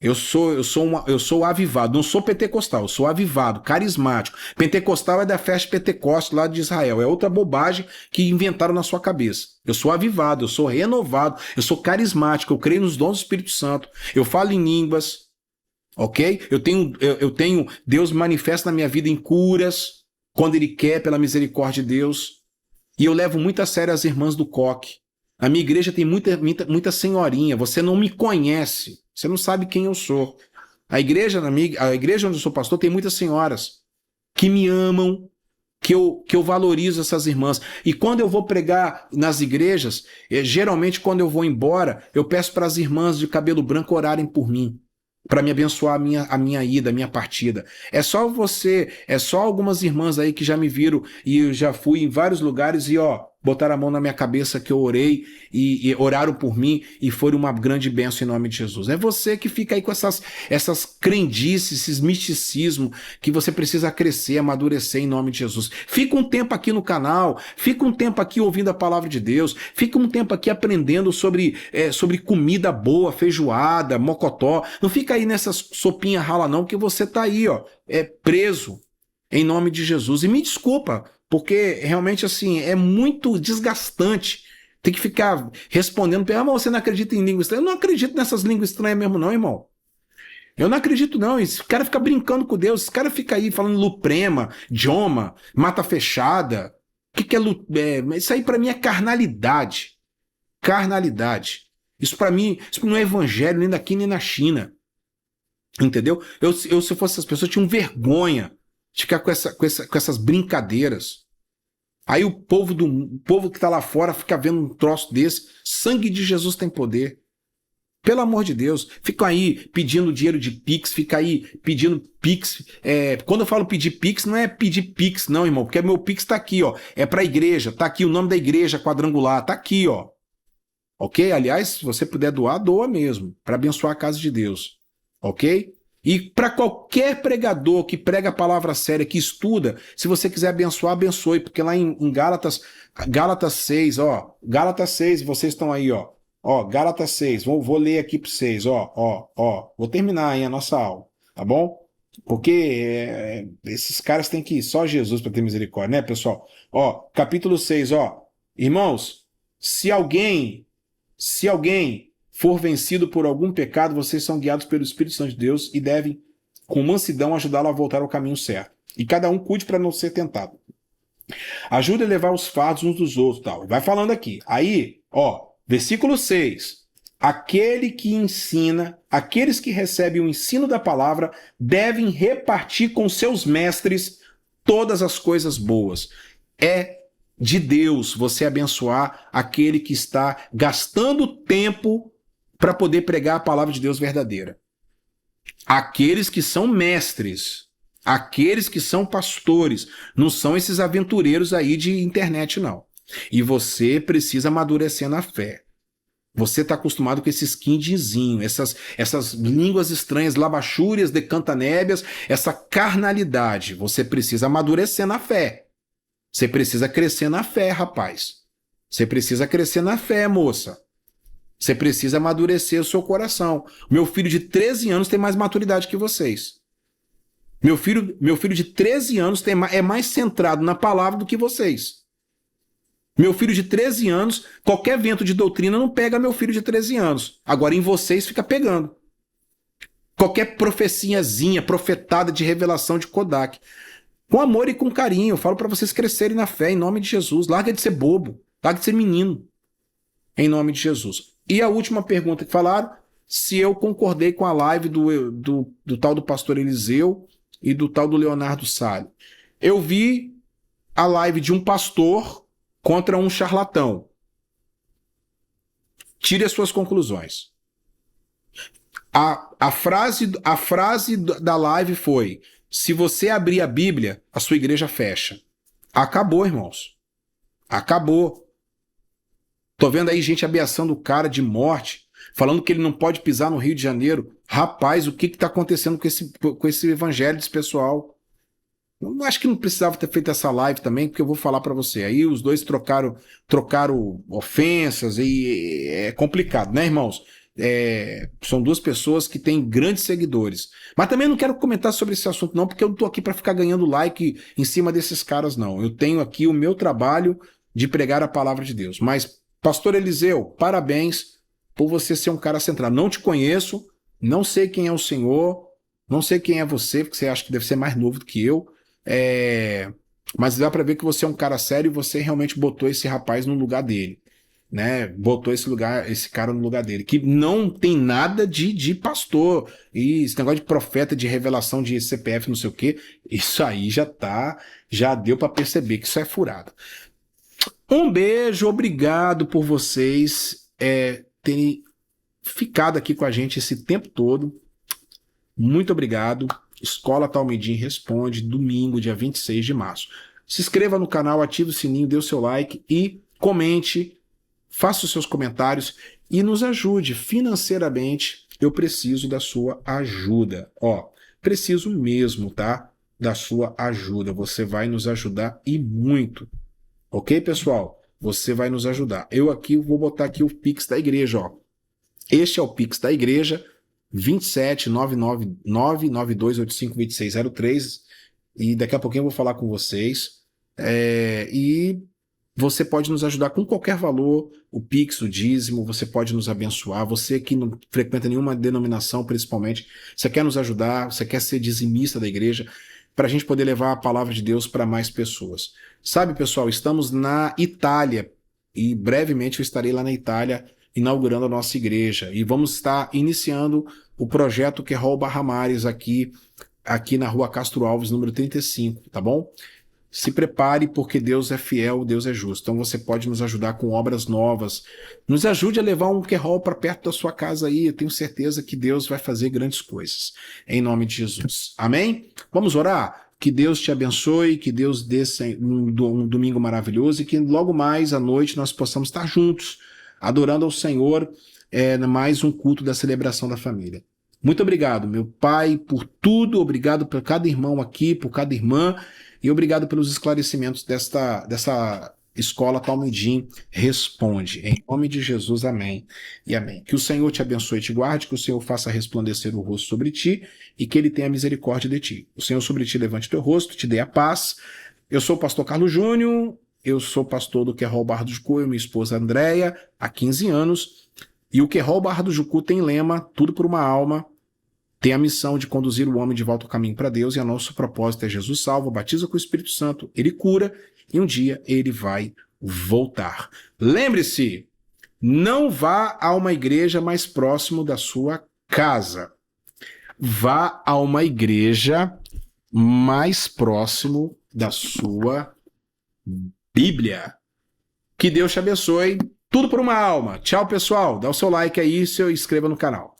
Eu sou avivado, não sou pentecostal, eu sou avivado, carismático. Pentecostal é da festa Pentecoste lá de Israel, é outra bobagem que inventaram na sua cabeça. Eu sou avivado, eu sou renovado, eu sou carismático, eu creio nos dons do Espírito Santo, eu falo em línguas, ok? Eu tenho Deus manifesta na minha vida em curas, quando Ele quer, pela misericórdia de Deus. E eu levo muito a sério as irmãs do coque. A minha igreja tem muita senhorinha, você não me conhece. Você não sabe quem eu sou. A igreja onde eu sou pastor tem muitas senhoras que me amam, que eu valorizo essas irmãs. E quando eu vou pregar nas igrejas, geralmente quando eu vou embora, eu peço para as irmãs de cabelo branco orarem por mim, para me abençoar a minha ida, a minha partida. É só algumas irmãs aí que já me viram e eu já fui em vários lugares e botaram a mão na minha cabeça que eu orei e oraram por mim e foi uma grande bênção em nome de Jesus. É você que fica aí com essas crendices, esses misticismos que você precisa crescer, amadurecer em nome de Jesus. Fica um tempo aqui no canal, fica um tempo aqui ouvindo a palavra de Deus, fica um tempo aqui aprendendo sobre comida boa, feijoada, mocotó. Não fica aí nessa sopinha rala não, que você tá aí, preso em nome de Jesus. E me desculpa, porque realmente assim é muito desgastante. Tem que ficar respondendo, mas você não acredita em língua estranha? Eu não acredito nessas línguas estranhas mesmo não, irmão. Eu não acredito não, esse cara fica brincando com Deus, esse cara fica aí falando luprema, dioma, mata fechada. O que é isso aí para mim é carnalidade. Carnalidade. Isso para mim, isso não é evangelho nem daqui nem na China. Entendeu? Eu se fosse essas pessoas, tinham vergonha de ficar com essas brincadeiras. Aí o povo que está lá fora fica vendo um troço desse. Sangue de Jesus tem poder. Pelo amor de Deus. Ficam aí pedindo dinheiro de Pix, fica aí pedindo Pix. Quando eu falo pedir Pix, não é pedir Pix não, irmão, porque meu Pix está aqui, é para a igreja, está aqui o nome da igreja quadrangular, está aqui, ok? Aliás, se você puder doar, doa mesmo, para abençoar a casa de Deus, ok? E para qualquer pregador que prega a palavra séria, que estuda, se você quiser abençoar, abençoe, porque lá em Gálatas 6, Gálatas 6, vocês estão aí, Gálatas 6, vou ler aqui para vocês, vou terminar, a nossa aula, tá bom? Porque esses caras têm que ir, só Jesus para ter misericórdia, né, pessoal? Capítulo 6, irmãos, se alguém for vencido por algum pecado, vocês são guiados pelo Espírito Santo de Deus e devem, com mansidão, ajudá-lo a voltar ao caminho certo. E cada um cuide para não ser tentado. Ajuda a levar os fardos uns dos outros. Tal. Vai falando aqui. Aí, versículo 6. Aquele que ensina, aqueles que recebem o ensino da palavra, devem repartir com seus mestres todas as coisas boas. É de Deus você abençoar aquele que está gastando tempo para poder pregar a palavra de Deus verdadeira. Aqueles que são mestres, aqueles que são pastores, não são esses aventureiros aí de internet, não. E você precisa amadurecer na fé. Você está acostumado com esse quindizinho, essas línguas estranhas, labachúrias, decantanébias, essa carnalidade. Você precisa amadurecer na fé. Você precisa crescer na fé, rapaz. Você precisa crescer na fé, moça. Você precisa amadurecer o seu coração. Meu filho de 13 anos tem mais maturidade que vocês. Meu filho de 13 anos é mais centrado na palavra do que vocês. Meu filho de 13 anos, qualquer vento de doutrina não pega meu filho de 13 anos. Agora em vocês fica pegando. Qualquer profeciazinha, profetada de revelação de Kodak. Com amor e com carinho, eu falo para vocês crescerem na fé, em nome de Jesus. Larga de ser bobo, larga de ser menino. Em nome de Jesus. E a última pergunta que falaram, se eu concordei com a live do tal do pastor Eliseu e do tal do Leonardo Salles. Eu vi a live de um pastor contra um charlatão. Tire as suas conclusões. A frase da live foi: se você abrir a Bíblia, a sua igreja fecha. Acabou, irmãos. Acabou. Tô vendo aí gente ameaçando o cara de morte, falando que ele não pode pisar no Rio de Janeiro. Rapaz, o que tá acontecendo com esse evangelho desse pessoal? Eu acho que não precisava ter feito essa live também, porque eu vou falar para você. Aí os dois trocaram ofensas e é complicado, né, irmãos? São duas pessoas que têm grandes seguidores. Mas também não quero comentar sobre esse assunto não, porque eu não tô aqui para ficar ganhando like em cima desses caras, não. Eu tenho aqui o meu trabalho de pregar a palavra de Deus. Mas, pastor Eliseu, parabéns por você ser um cara centrado. Não te conheço, não sei quem é o senhor, não sei quem é você, porque você acha que deve ser mais novo do que eu. Mas dá para ver que você é um cara sério e você realmente botou esse rapaz no lugar dele, né? Botou esse cara no lugar dele, que não tem nada de pastor e esse negócio de profeta, de revelação de CPF, não sei o que, isso aí já deu para perceber que isso é furado. Um beijo, obrigado por vocês terem ficado aqui com a gente esse tempo todo. Muito obrigado. Escola Talmidim responde, domingo, dia 26 de março. Se inscreva no canal, ative o sininho, dê o seu like e comente, faça os seus comentários e nos ajude financeiramente. Eu preciso da sua ajuda. Preciso mesmo, tá? Da sua ajuda. Você vai nos ajudar e muito. Ok, pessoal? Você vai nos ajudar. Eu aqui vou botar aqui o Pix da igreja, ó. Este é o Pix da igreja. 27 999 9285 2603 e daqui a pouquinho eu vou falar com vocês e você pode nos ajudar com qualquer valor, o Pix, o dízimo, você pode nos abençoar, você que não frequenta nenhuma denominação principalmente, você quer nos ajudar, você quer ser dizimista da igreja, para a gente poder levar a palavra de Deus para mais pessoas. Sabe, pessoal, estamos na Itália e brevemente eu estarei lá na Itália inaugurando a nossa igreja e vamos estar iniciando o projeto Querol Barra Mares aqui na rua Castro Alves, número 35, tá bom? Se prepare porque Deus é fiel, Deus é justo. Então você pode nos ajudar com obras novas. Nos ajude a levar um Querol para perto da sua casa aí. Eu tenho certeza que Deus vai fazer grandes coisas. Em nome de Jesus. Amém? Vamos orar? Que Deus te abençoe, que Deus dê um domingo maravilhoso e que logo mais à noite nós possamos estar juntos, adorando ao Senhor, mais um culto da celebração da família. Muito obrigado, meu Pai, por tudo. Obrigado por cada irmão aqui, por cada irmã. E obrigado pelos esclarecimentos dessa escola Talmidim responde. Em nome de Jesus, amém e amém. Que o Senhor te abençoe e te guarde, que o Senhor faça resplandecer o rosto sobre ti e que ele tenha misericórdia de ti. O Senhor sobre ti levante teu rosto, te dê a paz. Eu sou o pastor Carlos Júnior, eu sou pastor do Querol Barra do Jucu, e minha esposa Andréia, há 15 anos. E o Querol Barra do Jucu tem lema, tudo por uma alma. Tem a missão de conduzir o homem de volta ao caminho para Deus e o nosso propósito é Jesus salva, batiza com o Espírito Santo, ele cura e um dia ele vai voltar. Lembre-se, não vá a uma igreja mais próximo da sua casa. Vá a uma igreja mais próximo da sua Bíblia. Que Deus te abençoe. Tudo por uma alma. Tchau, pessoal. Dá o seu like aí e se inscreva no canal.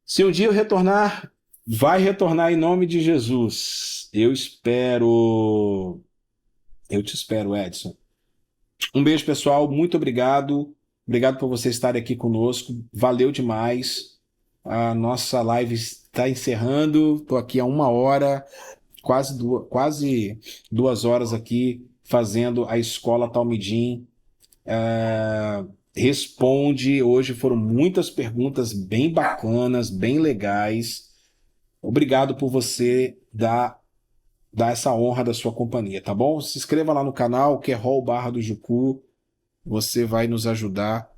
Se um dia eu retornar, vai retornar em nome de Jesus. Eu espero. Eu te espero, Edson. Um beijo, pessoal. Muito obrigado. Obrigado por você estar aqui conosco. Valeu demais. A nossa live está encerrando. Estou aqui há 1 hora, quase 2 horas aqui fazendo a escola Talmidim. Responde. Hoje foram muitas perguntas bem bacanas, bem legais. Obrigado por você dar essa honra da sua companhia, tá bom? Se inscreva lá no canal, Querol Barra do Jucu. Você vai nos ajudar